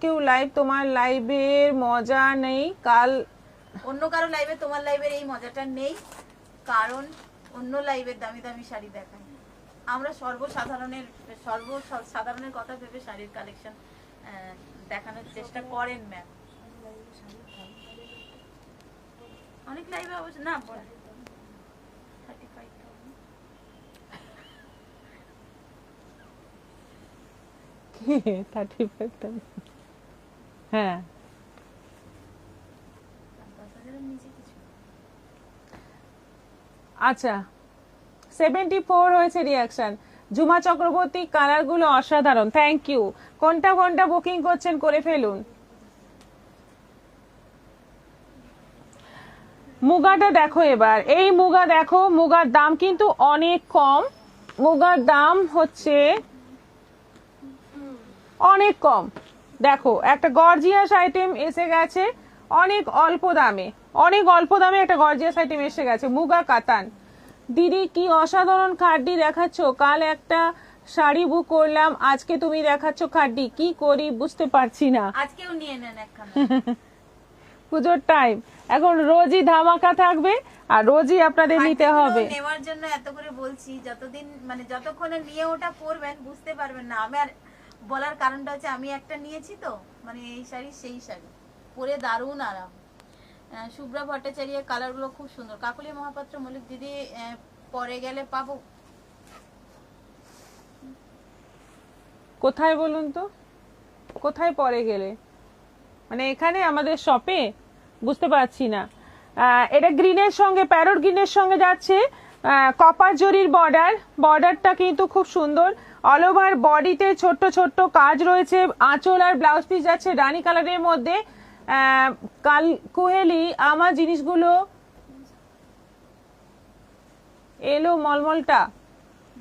[SPEAKER 1] কেউ লাইভ, তোমার লাইভের মজা নেই, কাল
[SPEAKER 2] অন্য কারো লাইভে তোমার লাইভের এই মজাটা নেই, কারণ অন্য লাইভের দামি দামি শাড়ি দেখায়। আমরা সর্বসাধারণের কথা ভেবে শাড়ির কালেকশন দেখানোর চেষ্টা করেন ম্যাম। অনেক লাইভে অবশ্য না পড়ে 35,000
[SPEAKER 1] 35,000 হ্যাঁ
[SPEAKER 2] 10,000 এর নিচে কিছু
[SPEAKER 1] আচ্ছা 74 হয়েছে রিয়াকশন। জুমা চক্রবর্তী, কালার গুলো অসাধারণ, থ্যাংক ইউ। কোনটা কোনটা বুকিং করছেন করে ফেলুন। মুগাটা দেখো এবার, এই মুগা দেখো, মুগার দাম কিন্তু অনেক কম। মুগার দাম হচ্ছে অনেক কম। দেখো একটা গর্জিয়াস আইটেম এসে গেছে অনেক অল্প দামে, অনেক অল্প দামে একটা গর্জিয়াস আইটেম এসে গেছে, মুগা কাতান। দিদি কি অসাধারণ খাড্ডি দেখাচ্ছ, কাল একটা শাড়ি বুক করলাম, আজকে তুমি দেখাচ্ছ খাড্ডি, কি করি বুঝতে পারছি না।
[SPEAKER 2] আজকেও নিয়ে নেন একখানা।
[SPEAKER 1] পুজোর টাইম, এখন রোজই ধামাকা থাকবে আর রোজই আপনাদের নিতে হবে।
[SPEAKER 2] নেওয়ার জন্য এত করে বলছি, যতদিন মানে যতক্ষণে নিয়ে ওটা পরবেন বুঝতে পারবেন না। আমি আর বলার কারণটা হচ্ছে আমি একটা নিয়েছি তো, মানে এই শাড়ি সেই শাড়ি পরে দারুণ আরাম। শুভ্রা ভট্টাচার্যের কালার গুলো খুব সুন্দর। কাকলি মহাপাত্র মল্লিক দিদি পরে গেলে পাবো
[SPEAKER 1] কোথায় বলুন তো, কোথায় পরে গেলে, মানে এখানে আমাদের শপে? বুঝতে পারছি না। এটা গ্রিনের সঙ্গে, প্যারট গ্রিনের সঙ্গে যাচ্ছে, কপার জরির বর্ডার, বর্ডারটা কিন্তু খুব সুন্দর। অল ওভার বডিতে ছোট্ট ছোট্ট কাজ রয়েছে, আঁচল আর ব্লাউজ পিস যাচ্ছে রানী কালারের মধ্যে। কাল কোহেলি, আমার জিনিসগুলো এলো, মলমলটা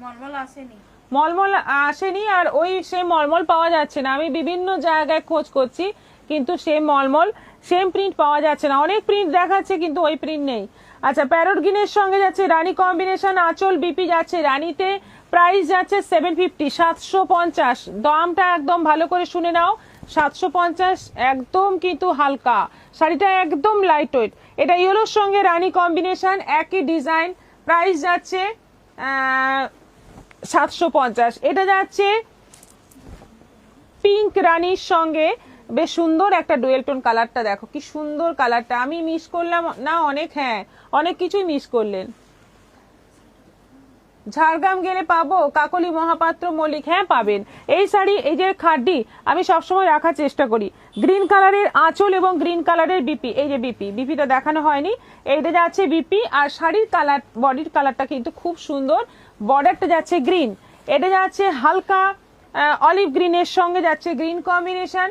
[SPEAKER 2] মলমল আসেনি,
[SPEAKER 1] মলমল আসেনি, আর ওই সে মলমল পাওয়া যাচ্ছে না। আমি বিভিন্ন জায়গায় খোঁজ করছি কিন্তু সে মলমল সেম প্রিন্ট পাওয়া যাচ্ছে না। অনেক প্রিন্ট দেখাচ্ছে কিন্তু ওই প্রিন্ট নেই। আচ্ছা প্যারট গ্রিনের সঙ্গে যাচ্ছে রানী কম্বিনেশন, আঁচল বিপি যাচ্ছে রানীতে, প্রাইস যাচ্ছে 750, 750। দামটা একদম ভালো করে শুনে নাও, 750, একদম কিন্তু হালকা শাড়িটা, একদম লাইট ওয়েট। এটা ইয়েলোর সঙ্গে রানী কম্বিনেশন, একই ডিজাইন, প্রাইস যাচ্ছে 750। এটা যাচ্ছে পিঙ্ক রানীর সঙ্গে, বেশ সুন্দর একটা ডুয়েল টোন কালারটা, দেখো কি সুন্দর কালারটা। আমি মিস করলাম না অনেক, হ্যাঁ অনেক কিছুই মিস করলেন। ঝাড়গ্রাম গেলে পাবো কাকলি মহাপাত্র মল্লিক? হ্যাঁ পাবেন। এই শাড়ি, এই যে খাড্ডি আমি সবসময় রাখার চেষ্টা করি। গ্রিন কালারের আঁচল এবং গ্রিন কালারের বিপি, এই যে বিপি, বিপিটা দেখানো হয়নি, এইটা যাচ্ছে বিপি। আর শাড়ির কালার, বডির কালারটা কিন্তু খুব সুন্দর, বর্ডারটা যাচ্ছে গ্রিন, এটা যাচ্ছে হালকা অলিভ গ্রিনের সঙ্গে যাচ্ছে গ্রিন কম্বিনেশন।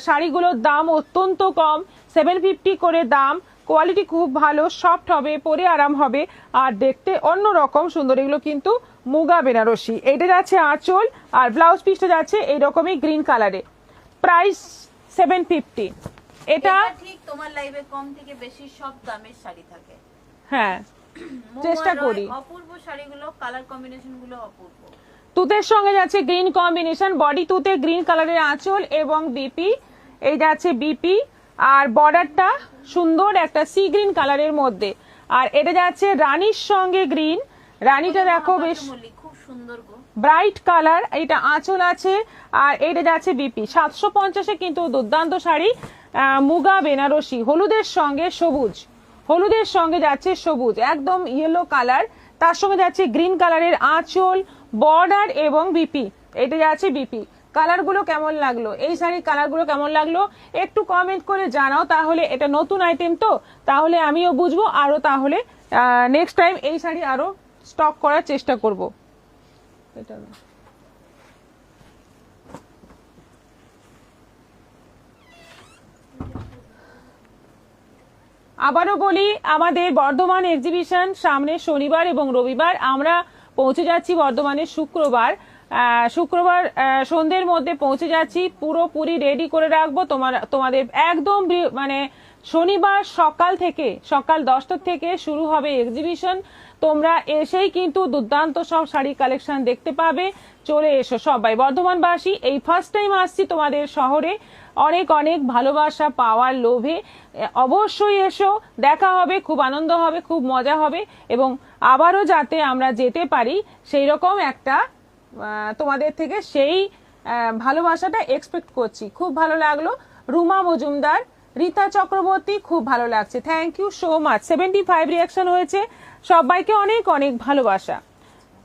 [SPEAKER 1] শাড়িগুলোর দাম অত্যন্ত কম, 750 করে দাম, কোয়ালিটি খুব ভালো, সফট হবে, পরে আরাম হবে আর দেখতে অন্যরকম সুন্দর। এগুলো কিন্তু মুগা বেনারসি। এটা যাচ্ছে আঁচল আর ব্লাউজ পিসটা যাচ্ছে এইরকমই গ্রিন কালারে, প্রাইস 750। এটা
[SPEAKER 2] ঠিক তোমার লাইভে কম থেকে বেশি সব দামের শাড়ি থাকে।
[SPEAKER 1] হ্যাঁ চেষ্টা করি।
[SPEAKER 2] অপূর্ব শাড়িগুলো, কালার কম্বিনেশন গুলো অপূর্ব।
[SPEAKER 1] তুতের সঙ্গে যাচ্ছে গ্রিন কম্বিনেশন, বডি তুতে গ্রিন কালারের আঁচল এবং বিপি, এই যাচ্ছে বিপি আর বর্ডারটা সুন্দর একটা সি গ্রিন কালারের মধ্যে। আর এটা যাচ্ছে রানীর সঙ্গে গ্রিন, রানীটা দেখো বেশ
[SPEAKER 2] খুব সুন্দর গো,
[SPEAKER 1] ব্রাইট কালার, এটা আঁচল আছে আর এটা যাচ্ছে বিপি। 750-এ কিন্তু দুর্দান্ত শাড়ি, মুগা বেনারসি, হলুদের সঙ্গে সবুজ, হলুদের সঙ্গে যাচ্ছে সবুজ, একদম ইয়েলো কালার, তার সঙ্গে যাচ্ছে গ্রিন কালারের আঁচল, বর্ডার এবং বিপি, এটা যাচ্ছে বিপি। কালারগুলো কেমন লাগলো, এই শাড়ির কালারগুলো কেমন লাগলো একটু কমেন্ট করে জানাও, তাহলে এটা নতুন আইটেম তো, তাহলে আমিও বুঝবো, আরো তাহলে নেক্সট টাইম এই শাড়ি আরো স্টক করার চেষ্টা করব। এটা না, আবারও বলি, আমাদের বর্ধমান এক্সিবিশন সামনে শনিবার এবং রবিবার, আমরা পৌঁছে যাচ্ছি বর্ধমানে শুক্রবার, শুক্রবার সন্ধ্যের মধ্যে পৌঁছে যাচ্ছি, পুরোপুরি রেডি করে রাখবো তোমাদের একদম, মানে শনিবার সকাল থেকে, সকাল 10টা থেকে শুরু হবে এক্সিবিশন। তোমরা এসেই কিন্তু দুর্দান্ত সব শাড়ি কালেকশন দেখতে পাবে, চলে এসো সবাই। বর্ধমানবাসী, এই ফার্স্ট টাইম আসছি তোমাদের শহরে, অনেক অনেক ভালোবাসা পাওয়ার লোভে অবশ্যই এসো, দেখা হবে, খুব আনন্দ হবে, খুব মজা হবে এবং আবারও যাতে আমরা যেতে পারি সেই রকম একটা তোমাদের থেকে সেই ভালোবাসাটা এক্সপেক্ট করছি। খুব ভালো লাগলো। রুমা মজুমদার, রীতা চক্রবর্তী, খুব ভালো লাগছে, thank you so much. 75 reaction হয়েছে, সবাইকে অনেক অনেক ভালোবাসা।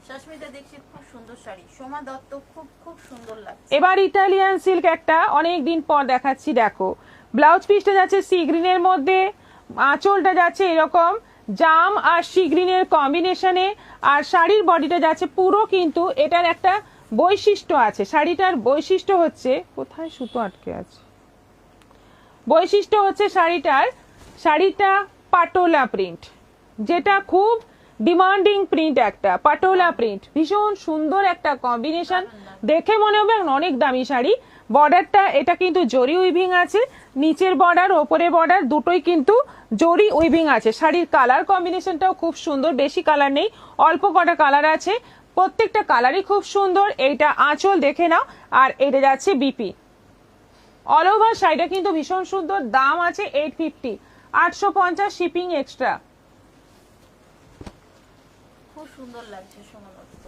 [SPEAKER 2] সুস্মিতা দীক্ষিত, খুব সুন্দর শাড়ি। সোমা দত্ত, খুব খুব সুন্দর লাগছে।
[SPEAKER 1] এবার ইটালিয়ান সিল্ক একটা অনেক দিন পর দেখাচ্ছি, দেখো ব্লাউজ পিসটা যাচ্ছে সি গ্রিনের মধ্যে, আঁচলটা যাচ্ছে এরকম জাম আর সি গ্রিনের কম্বিনেশনে, আর শাড়ির বডিটা যাচ্ছে পুরো, কিন্তু এটার একটা বৈশিষ্ট্য আছে, শাড়িটার বৈশিষ্ট্য হচ্ছে, কোথায় সুতো আটকে আছে, বৈশিষ্ট্য হচ্ছে শাড়িটা পাটোলা প্রিন্ট, যেটা খুব ডিমান্ডিং প্রিন্ট, একটা পাটোলা প্রিন্ট, ভীষণ সুন্দর একটা কম্বিনেশন, দেখে মনে হবে অনেক দামি শাড়ি। বর্ডারটা এটা কিন্তু জরি উইভিং আছে, নিচের বর্ডার ওপরে বর্ডার দুটোই কিন্তু জরি উইভিং আছে। শাড়ির কালার কম্বিনেশনটাও খুব সুন্দর, বেশি কালার নেই, অল্প কটা কালার আছে, প্রত্যেকটা কালারই খুব সুন্দর। এইটা আঁচল দেখে নাও, আর এটা যাচ্ছে বিপি। অল ওভার শাড়িটা কিন্তু ভীষণ সুন্দর, দাম আছে 850, 850 শিপিং এক্সট্রা।
[SPEAKER 2] খুব সুন্দর লাগছে সোমা দত্ত।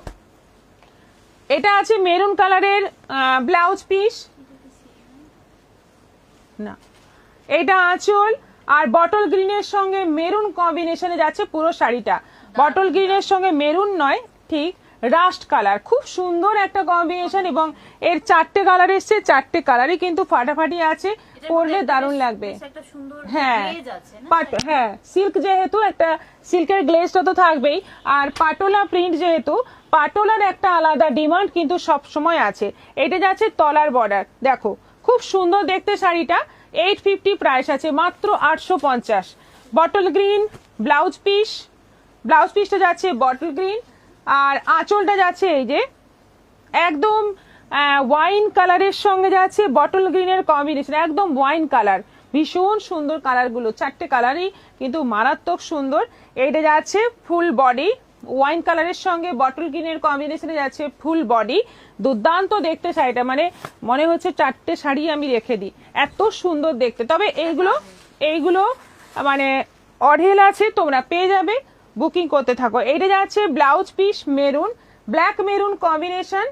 [SPEAKER 1] এটা আছে মেরুন কালারের ব্লাউজ পিস, না এটা আঁচল, আর বটল গ্রিনের সঙ্গে মেরুন কম্বিনেশনে যাচ্ছে পুরো শাড়িটা। বটল গ্রিনের সঙ্গে মেরুন নয়, ঠিক রাস্ট কালার, খুব সুন্দর একটা কম্বিনেশন, এবং এর 4টে কালার এসছে, 4টে কালারই কিন্তু ফাটাফাটি আছে, পরলে দারুণ লাগবে।
[SPEAKER 2] একটা সুন্দর
[SPEAKER 1] হ্যাঁ
[SPEAKER 2] গ্লেজ আছে না?
[SPEAKER 1] হ্যাঁ, সিল্ক যেহেতু একটা সিল্কের গ্লেজটা তো থাকবেই, আর পাটোলা প্রিন্ট যেহেতু, পাটোলার একটা আলাদা ডিমান্ড কিন্তু সব সময় আছে। এটা যাচ্ছে তলার বর্ডার, দেখো খুব সুন্দর দেখতে শাড়িটা, 850 প্রাইস আছে, মাত্র 850। বটল গ্রিন ব্লাউজ পিসটা যাচ্ছে বটল গ্রিন, আর আঁচলটা যাচ্ছে এই যে একদম ওয়াইন কালারের সঙ্গে যাচ্ছে বটল গ্রিনের কম্বিনেশন, একদম ওয়াইন কালার, ভীষণ সুন্দর কালারগুলো, 4টে কালারই কিন্তু মারাত্মক সুন্দর। এইটা যাচ্ছে ফুল বডি, ওয়াইন কালারের সঙ্গে বটল গ্রিনের কম্বিনেশনে যাচ্ছে ফুল বডি, দুর্দান্ত দেখতে শাড়িটা, মানে মনে হচ্ছে 4টে শাড়ি আমি রেখে দিই, এত সুন্দর দেখতে। তবে এইগুলো মানে অঢেল আছে, তোমরা পেয়ে যাবে, বুকিং করতে থাকো। এইটা যাচ্ছে blouse piece maroon, black maroon combination,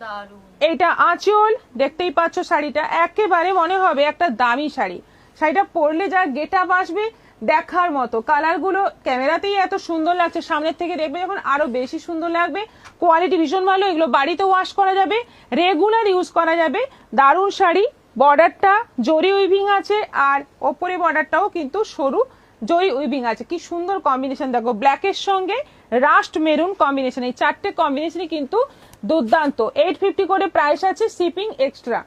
[SPEAKER 2] দারুণ।
[SPEAKER 1] এইটা আঁচল, দেখতেই পাচ্ছ শাড়িটা একেবারে মনে হবে একটা দামি শাড়ি, শাড়িটা পরলে যা গেট আপ আসবে দেখার মতো, কালারগুলো ক্যামেরাতেই এত সুন্দর লাগছে, সামনের থেকে দেখবে যখন আরো বেশি সুন্দর লাগবে, কোয়ালিটি ভীষণ ভালো, এগুলো বাড়িতে ওয়াশ করা যাবে, রেগুলার ইউজ করা যাবে, দারুণ শাড়ি। বর্ডারটা জরি উইভিং আছে, আর ওপরে বর্ডারটাও কিন্তু সরু জরি উইভিং আছে, কি সুন্দর কম্বিনেশন, দেখো ব্ল্যাকের সঙ্গে রাস্ট মেরুন কম্বিনেশন, এই 4টে কম্বিনেশনই কিন্তু দুর্দান্ত। 850 করে প্রাইস আছে, শিপিং এক্সট্রা।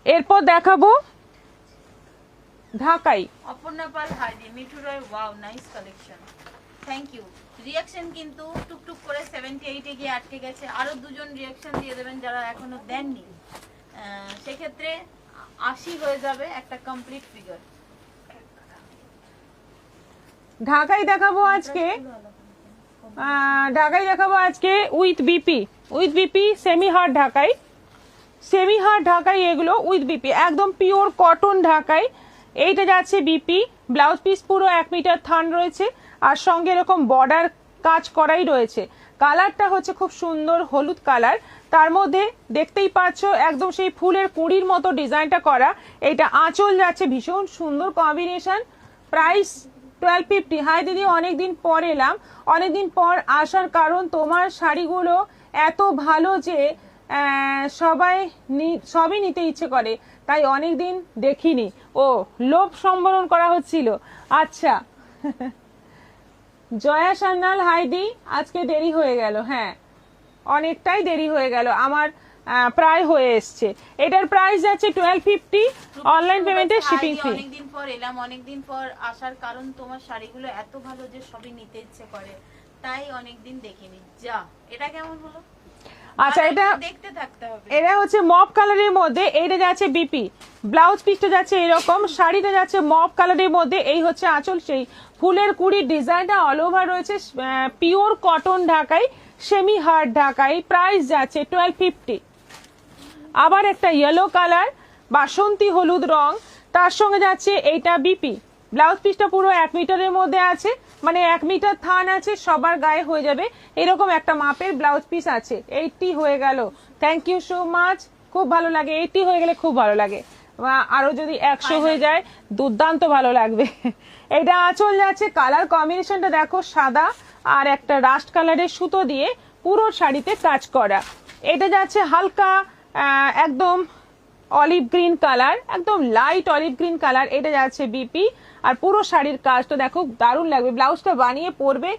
[SPEAKER 1] এরপর দেখাবো ঢাকাই,
[SPEAKER 2] অপর্ণা পাল, হাইদি, Mithu Roy, wow nice collection, thank you. Reaction কিন্তু টুকটুক করে 78 এ গিয়ে আটকে গেছে, আরো দুজন রিয়াকশন দিয়ে দেবেন যারা এখনো দেননি, সেক্ষেত্রে 80 হয়ে যাবে একটা কমপ্লিট ফিগার।
[SPEAKER 1] ঢাকাই দেখাবো আজকে উইথ বিপি সেমি হার্ড ঢাকাই, এগুলো উইথ বিপি, একদম পিওর কটন ঢাকাই। এইটা যাচ্ছে বিপি, ব্লাউজ পিস পুরো 1 মিটার থান রয়েছে, আর সঙ্গে এরকম বর্ডার কাজ করাই রয়েছে। কালারটা হচ্ছে খুব সুন্দর হলুদ কালার, তার মধ্যে দেখতেই পাচ্ছ একদম সেই ফুলের কুঁড়ির মতো ডিজাইনটা করা। এইটা আঁচল যাচ্ছে, ভীষণ সুন্দর কম্বিনেশন, প্রাইস 1250। হাই দিদি, অনেকদিন পর এলাম, অনেকদিন পর আসার কারণ তোমার শাড়িগুলো এত ভালো যে সবই নিতে ইচ্ছে করে, তাই অনেকদিন দেখিনি। ও, লোভ সম্বরণ করা হচ্ছিল, আচ্ছা। জয়া সান্যাল, হাইদি আজকে দেরি হয়ে গেল, হ্যাঁ অনেকটাই দেরি হয়ে গেল, আমার প্রায় হয়ে এসছে। এটার প্রাইস যাচ্ছে 1250, অনলাইন পেমেন্টে শিপিং ফ্রি।
[SPEAKER 2] অনেকদিন পর এলাম, অনেকদিন পর আসার কারণ তোমার শাড়িগুলো এত ভালো যে সবই নিতে ইচ্ছে করে, তাই অনেকদিন দেখিনি। যা, এটা কেমন হলো?
[SPEAKER 1] আচ্ছা, এটা
[SPEAKER 2] দেখতে থাকতে হবে।
[SPEAKER 1] এটা হচ্ছে মপ কালারের মধ্যে, এইটা যাচ্ছে বিপি, ব্লাউজ পিসটা যাচ্ছে এরকম, শাড়িটা যাচ্ছে মপ কালারের মধ্যে, এই হচ্ছে আঁচল, সেই ফুলের কুড়ির ডিজাইনটা অল ওভার রয়েছে, পিওর কটন ঢাকাই, সেমি হার্ড ঢাকাই, প্রাইস যাচ্ছে 1250। আবার একটা ইয়েলো কালার, বাসন্তী হলুদ রং, তার সঙ্গে যাচ্ছে এইটা বিপি, ব্লাউজ পিসটা পুরো 1 মিটারের মধ্যে আছে, মানে 1 মিটার থান আছে, সবার গায়ে হয়ে যাবে এরকম একটা মাপের ব্লাউজ পিস আছে। 80 হয়ে গেল, থ্যাংক ইউ সো মাচ, খুব ভালো লাগে, 80 হয়ে গেলে খুব ভালো লাগে। বা আরো যদি 100 হয়ে যায় দুর্দান্ত ভালো লাগবে। এটা আঁচল যাচ্ছে, কালার কম্বিনেশনটা দেখো, সাদা আর একটা রাস্ট কালারের সুতো দিয়ে পুরো শাড়িতে কাজ করা। এটা যাচ্ছে হালকা একদম অলিভ গ্রিন কালার, একদম লাইট অলিভ গ্রিন কালার। এটা যাচ্ছে বিপি, আর পুরো শাড়ির কাজটা দেখো দারুণ লাগবে। ব্লাউজটা বানিয়ে পরবে,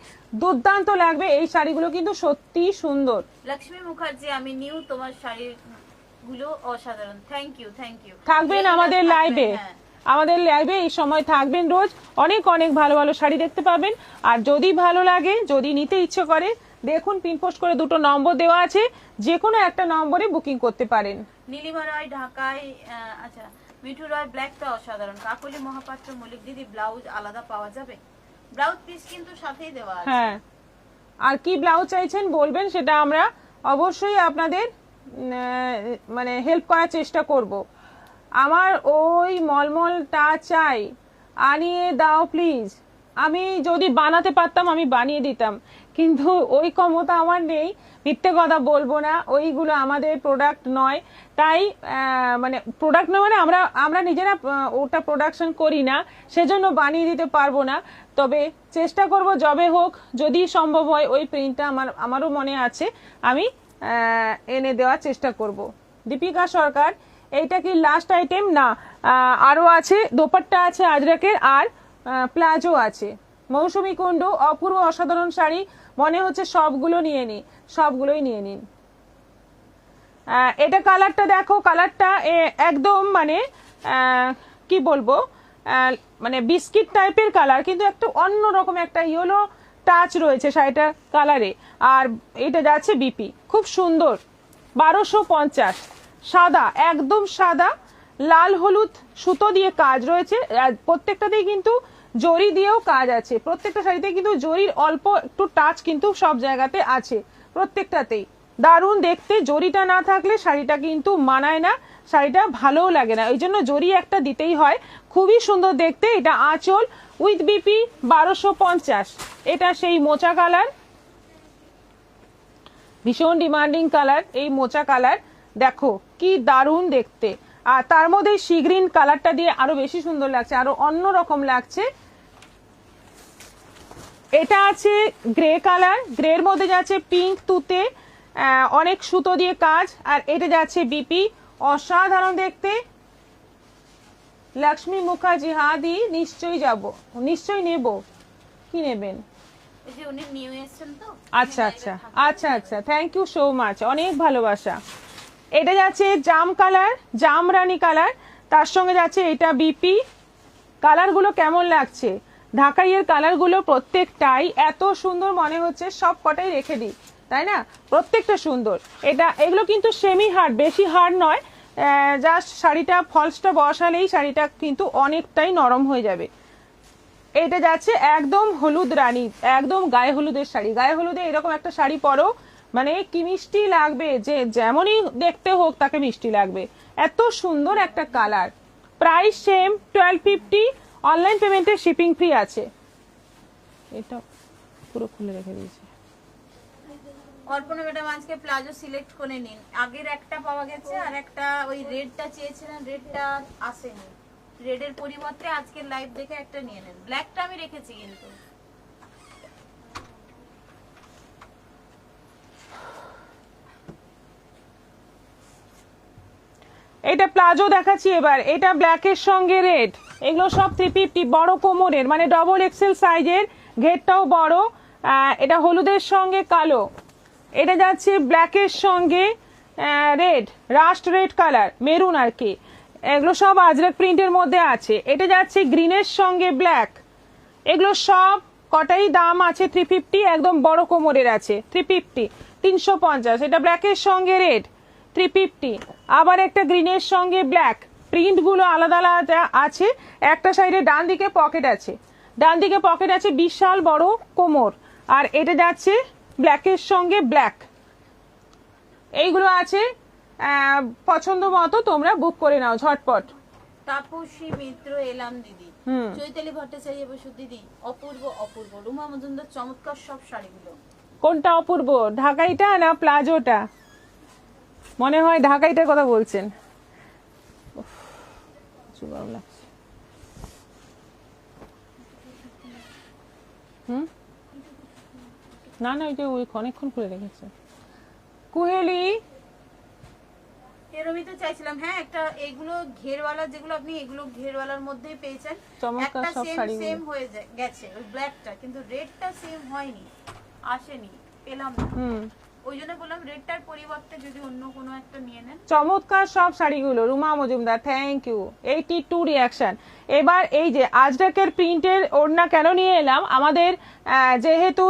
[SPEAKER 1] দুর্দান্ত লাগবে। এই শাড়িগুলো কিন্তু সত্যি সুন্দর।
[SPEAKER 2] লক্ষ্মী মুখার্জি, আমি নিউ, তোমার শাড়ির গুলো অসাধারণ। Thank you, thank you.
[SPEAKER 1] থাকবেন আমাদের লাইভে, আমাদের লাইভে এই সময় থাকবেন রোজ। অনেক অনেক ভালো ভালো শাড়ি দেখতে পাবেন। আর যদি ভালো লাগে, যদি নিতে ইচ্ছে করে, দেখুন পিনপোস্ট করে 2টো নম্বর দেওয়া আছে, যে কোনো একটা নম্বরে বুকিং করতে পারেন।
[SPEAKER 2] নীলিমা রয় ঢাকায়, আচ্ছা মিঠু রয়, ব্ল্যাকটা অসাধারণ। কাকলি মহাপাত্র মল্লিক দিদি, ব্লাউজ আলাদা পাওয়া যাবে? ব্লাউজ পিস কিন্তু সাথেই দেওয়া আছে।
[SPEAKER 1] হ্যাঁ, আর কি ব্লাউজ চাইছেন বলবেন, সেটা আমরা অবশ্যই আপনাদের মানে হেল্প করার চেষ্টা করব। আমার ওই মলমলটা চাই, আনিয়ে দাও প্লিজ। আমি যদি বানাতে পারতাম আমি বানিয়ে দিতাম, কিন্তু ওই ক্ষমতা আমার নেই। মিথ্যে কথা বলবো না, ওইগুলো আমাদের প্রোডাক্ট নয়। তাই মানে প্রোডাক্ট নয় মানে আমরা নিজেরা ওটা প্রোডাকশন করি না, সেজন্য বানিয়ে দিতে পারবো না। তবে চেষ্টা করব যবে হোক, যদি সম্ভব হয় ওই প্রিন্টটা আমারও মনে আছে, আমি এনে দেওয়ার চেষ্টা করব। দীপিকা সরকার, এইটা কি লাস্ট আইটেম? না, আরো আছে, দোপাট্টা আছে আজরাকের, আর প্লাজো আছে। মৌসুমী কুণ্ডু, অপূর্ব অসাধারণ শাড়ি, মনে হচ্ছে সবগুলো নিয়ে নিন, সবগুলোই নিয়ে নিন। এটা কালারটা দেখো, কালারটা একদম মানে কি বলবো, মানে বিস্কিট টাইপের কালার, কিন্তু একটু অন্যরকম একটা ইয়েলো টাচ রয়েছে শাড়িটার কালারে। আর এটা যাচ্ছে বিপি, খুব সুন্দর, 1250। সাদা, একদম সাদা, লাল হলুদ সুতো দিয়ে কাজ রয়েছে। প্রত্যেকটাতেই কিন্তু জরি দিয়েও কাজ আছে, প্রত্যেকটা শাড়িতে কিন্তু জরির অল্প একটু টাচ কিন্তু সব জায়গাতে আছে, প্রত্যেকটাতেই দারুণ দেখতে। জরিটা না থাকলে শাড়িটা কিন্তু মানায় না, শাড়িটা ভালোও লাগে না, ওই জন্য জরি একটা দিতেই হয়। খুবই সুন্দর দেখতে। এটা আঁচল উইথ বিপি, 1250। এটা সেই মোচা কালার, ভীষণ ডিমান্ডিং কালার এই মোচা কালার, দেখো কি দারুণ দেখতে। আর তার মধ্যে সি গ্রিন কালারটা দিয়ে আরো বেশি সুন্দর লাগছে, আরো অন্যরকম লাগছে। এটা আছে গ্রে কালার, গ্রের মধ্যে যাচ্ছে পিঙ্ক তুতে, অনেক সুতো দিয়ে কাজ। আর এটা যাচ্ছে বিপি, অসাধারণ দেখতে। লক্ষ্মী মুখার্জি, হ্যাঁ দি, নিশ্চয়ই যাব, নিশ্চয়ই নেব। কি নেবেন?
[SPEAKER 2] এই যে উনি নিউ এসেছেন তো।
[SPEAKER 1] আচ্ছা আচ্ছা আচ্ছা আচ্ছা, থ্যাংক ইউ সো মাচ, অনেক ভালোবাসা। এটা যাচ্ছে জাম কালার, জামরানি কালার, তার সঙ্গে যাচ্ছে এটা বিপি। কালারগুলো কেমন লাগছে? ঢাকাইয়ের কালারগুলো প্রত্যেকটাই এত সুন্দর, মনে হচ্ছে সব কটাই রেখে দিই, তাই না? প্রত্যেকটা সুন্দর। এগুলো কিন্তু সেমি হার্ড, বেশি হার্ড নয়, জাস্ট শাড়িটা ফলসটা বসালেই শাড়িটা কিন্তু অনেকটাই নরম হয়ে যাবে। এটা যাচ্ছে একদম হলুদ রানী, একদম গায়ে হলুদের শাড়ি। গায়ে হলুদে এরকম একটা শাড়ি পরো, মানে কি মিষ্টি লাগবে, যে যেমনই দেখতে হোক তাকে মিষ্টি লাগবে। এত সুন্দর একটা কালার। প্রাইস সেম 1250, অনলাইন পেমেন্টে শিপিং ফ্রি আছে। এটা পুরো খুলে রেখে দিয়েছি।
[SPEAKER 2] কল্পনা ম্যাডাম, আজকে প্লাজো সিলেক্ট করে নিন। আগের একটা পাওয়া গেছে, আর একটা ওই রেডটা চেয়েছিলেন, রেডটা আসেনি। রেডের পরিবর্তে আজকে লাইভ দেখে একটা নিয়ে নেন। ব্ল্যাকটা আমি রেখেছি কিন্তু।
[SPEAKER 1] এটা প্লাজো দেখাচ্ছি এবার। এটা ব্ল্যাকের সঙ্গে রেড, এগুলো সব 350, বড় কোমরের, মানে ডবল এক্সেল সাইজের, ঘেরটাও বড়। এটা হলুদের সঙ্গে কালো। এটা যাচ্ছে ব্ল্যাকের সঙ্গে red, rust red colour, maroon আর কি। এগুলো সব আজরাক প্রিন্টের মধ্যে আছে। এটা যাচ্ছে গ্রিনের সঙ্গে ব্ল্যাক। এগুলো সব কটাই দাম আছে 350, একদম বড় কোমরের আছে 350, 350। এটা ব্ল্যাকের সঙ্গে রেড 350। আবার একটা গ্রিনের সঙ্গে ব্ল্যাক, প্রিন্টগুলো আলাদা আলাদা আছে। একটা সাইডে ডান দিকে পকেট আছে, ডান দিকে পকেট আছে, বিশাল বড় কোমর। আর এটা যাচ্ছে ব্ল্যাকের সঙ্গে ব্ল্যাক। এইগুলো আছে, পছন্দ মতো তোমরা বুক করে নাও ঝটপট।
[SPEAKER 2] তাপসী মিত্র, এলাম দিদি। চৈতালি ভট্টাচার্য বসু দিদি, অপূর্ব অপূর্ব। রুমা মজুমদার, চমৎকার সব শাড়িগুলো।
[SPEAKER 1] কোনটা অপূর্ব, ঢাকাইটা না প্লাজোটা? মনে হয় ঢাকাইটার কথা বলছেন। চুবাও লাগছে। না না, ওই যে ওই অনেকক্ষণ খুলে রেখেছে। কুহেলি
[SPEAKER 2] এর আমি তো চাইছিলাম, হ্যাঁ একটা এগুলো ঘেরওয়ালা, যেগুলো আপনি এগুলো ঘেরওয়ালার মধ্যেই পেয়েছেন,
[SPEAKER 1] চমৎকার
[SPEAKER 2] একটা
[SPEAKER 1] সব
[SPEAKER 2] সেম
[SPEAKER 1] শাড়িগুলো।
[SPEAKER 2] সেম হয়ে গেছে ওই ব্ল্যাকটা, কিন্তু রেডটা সেম হয়নি, আসেনি, পেলাম না। ওই জন্য বললাম রেডটার পরিবর্তে যদি অন্য কোনো একটা নিয়ে নেন।
[SPEAKER 1] চমৎকার সব শাড়িগুলো। Ruma Majumdar, thank you. 82 reaction. এবার এই যে আজরাকের প্রিন্টের ওড়না কেন নিয়ে এলাম, আমাদের যেহেতু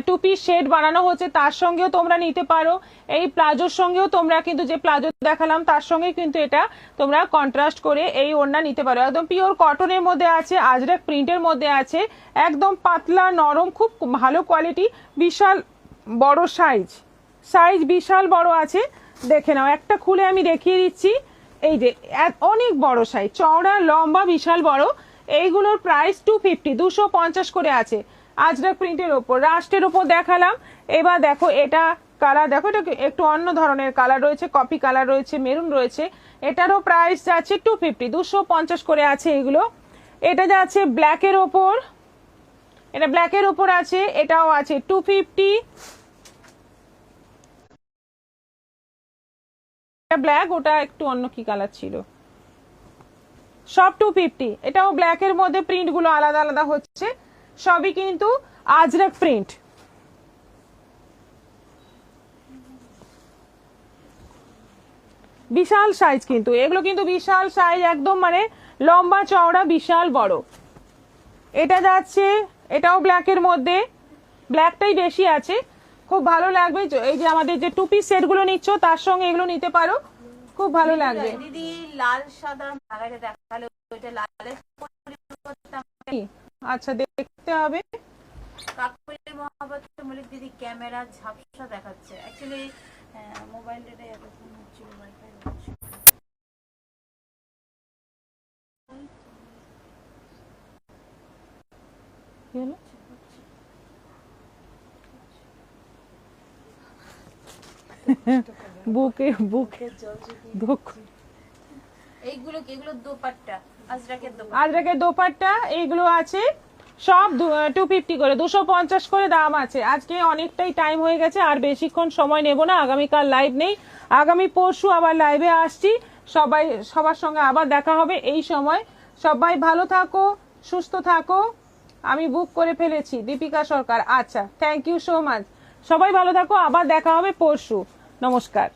[SPEAKER 1] টু পিস শেড বানানো হচ্ছে, তার সঙ্গেও তোমরা নিতে পারো। এই প্লাজোর সঙ্গেও তোমরা কিন্তু যে প্লাজো দেখালাম তার সঙ্গে কিন্তু এটা তোমরা কন্ট্রাস্ট করে এই ওড়না নিতে পারো। একদম পিওর কটনের মধ্যে আছে, আজরাক প্রিন্টের মধ্যে আছে, একদম পাতলা নরম, খুব ভালো কোয়ালিটি, বিশাল বড় সাইজ, সাইজ বিশাল বড় আছে। দেখে নাও, একটা খুলে আমি দেখিয়ে দিচ্ছি। এই যে অনেক বড় সাইজ, চওড়া লম্বা বিশাল বড়। এইগুলোর প্রাইস 250, 250 করে আছে। আজরাক প্রিন্টের ওপর, রাস্টের ওপর দেখালাম। এবার দেখো এটা কালার, দেখো এটা একটু অন্য ধরনের কালার রয়েছে, কপি কালার রয়েছে, মেরুন রয়েছে। এটারও প্রাইস যাচ্ছে 250, 250 করে আছে এগুলো। এটা যাচ্ছে ব্ল্যাকের ওপর, এটা ব্ল্যাকের ওপর আছে, এটাও আছে 250। ব্ল্যাক, ওটা একটু অন্য কি কালার ছিল, সব 250। এটাও ব্ল্যাকের মধ্যে, প্রিন্ট গুলো আলাদা আলাদা হচ্ছে, সবই কিন্তু আজরাক প্রিন্ট। বিশাল সাইজ কিন্তু এগুলো, কিন্তু বিশাল সাইজ, একদম মানে লম্বা চওড়া বিশাল বড়। এটা যাচ্ছে, এটাও ব্ল্যাকের মধ্যে, ব্ল্যাকটাই বেশি আছে, খুব ভালো লাগবে। এই যে আমাদের যে টু পিস সেট গুলো নিচ্ছ তার সঙ্গে এগুলো নিতে পারো, খুব ভালো লাগবে।
[SPEAKER 2] দিদি লাল সাদা লাগাইতে দেখালে ওইটা লালের পরিবর্তে আমাকে
[SPEAKER 1] আচ্ছা দেখতে হবে।
[SPEAKER 2] কাকলি মহাবত মল্লিক দিদি ক্যামেরা ঝাপসা দেখাচ্ছে, অ্যাকচুয়ালি মোবাইলটা এরকম হচ্ছে, ওয়াইফাই হচ্ছে।
[SPEAKER 1] কি হলো? বুকে বুকে
[SPEAKER 2] এইগুলো কি, এগুলো দোপাট্টা, আজরাকের দোপাট্টা।
[SPEAKER 1] আজরাকের দোপাট্টা এইগুলো আছে, সব 250 করে, 250 করে দাম আছে। আজকে অনেকটাই টাইম হয়ে গেছে, আর বেশিক্ষণ সময় নেব না। আগামীকাল লাইভ নেই, আগামী পরশু আবার লাইভে আসছি। সবার সঙ্গে আবার দেখা হবে এই সময়। সবাই ভালো থাকো, সুস্থ থাকো। আমি বুক করে ফেলেছি, দীপিকা সরকার। আচ্ছা, থ্যাংক ইউ সো মাচ। সবাই ভালো থাকো, আবার দেখা হবে পরশু। নমস্কার।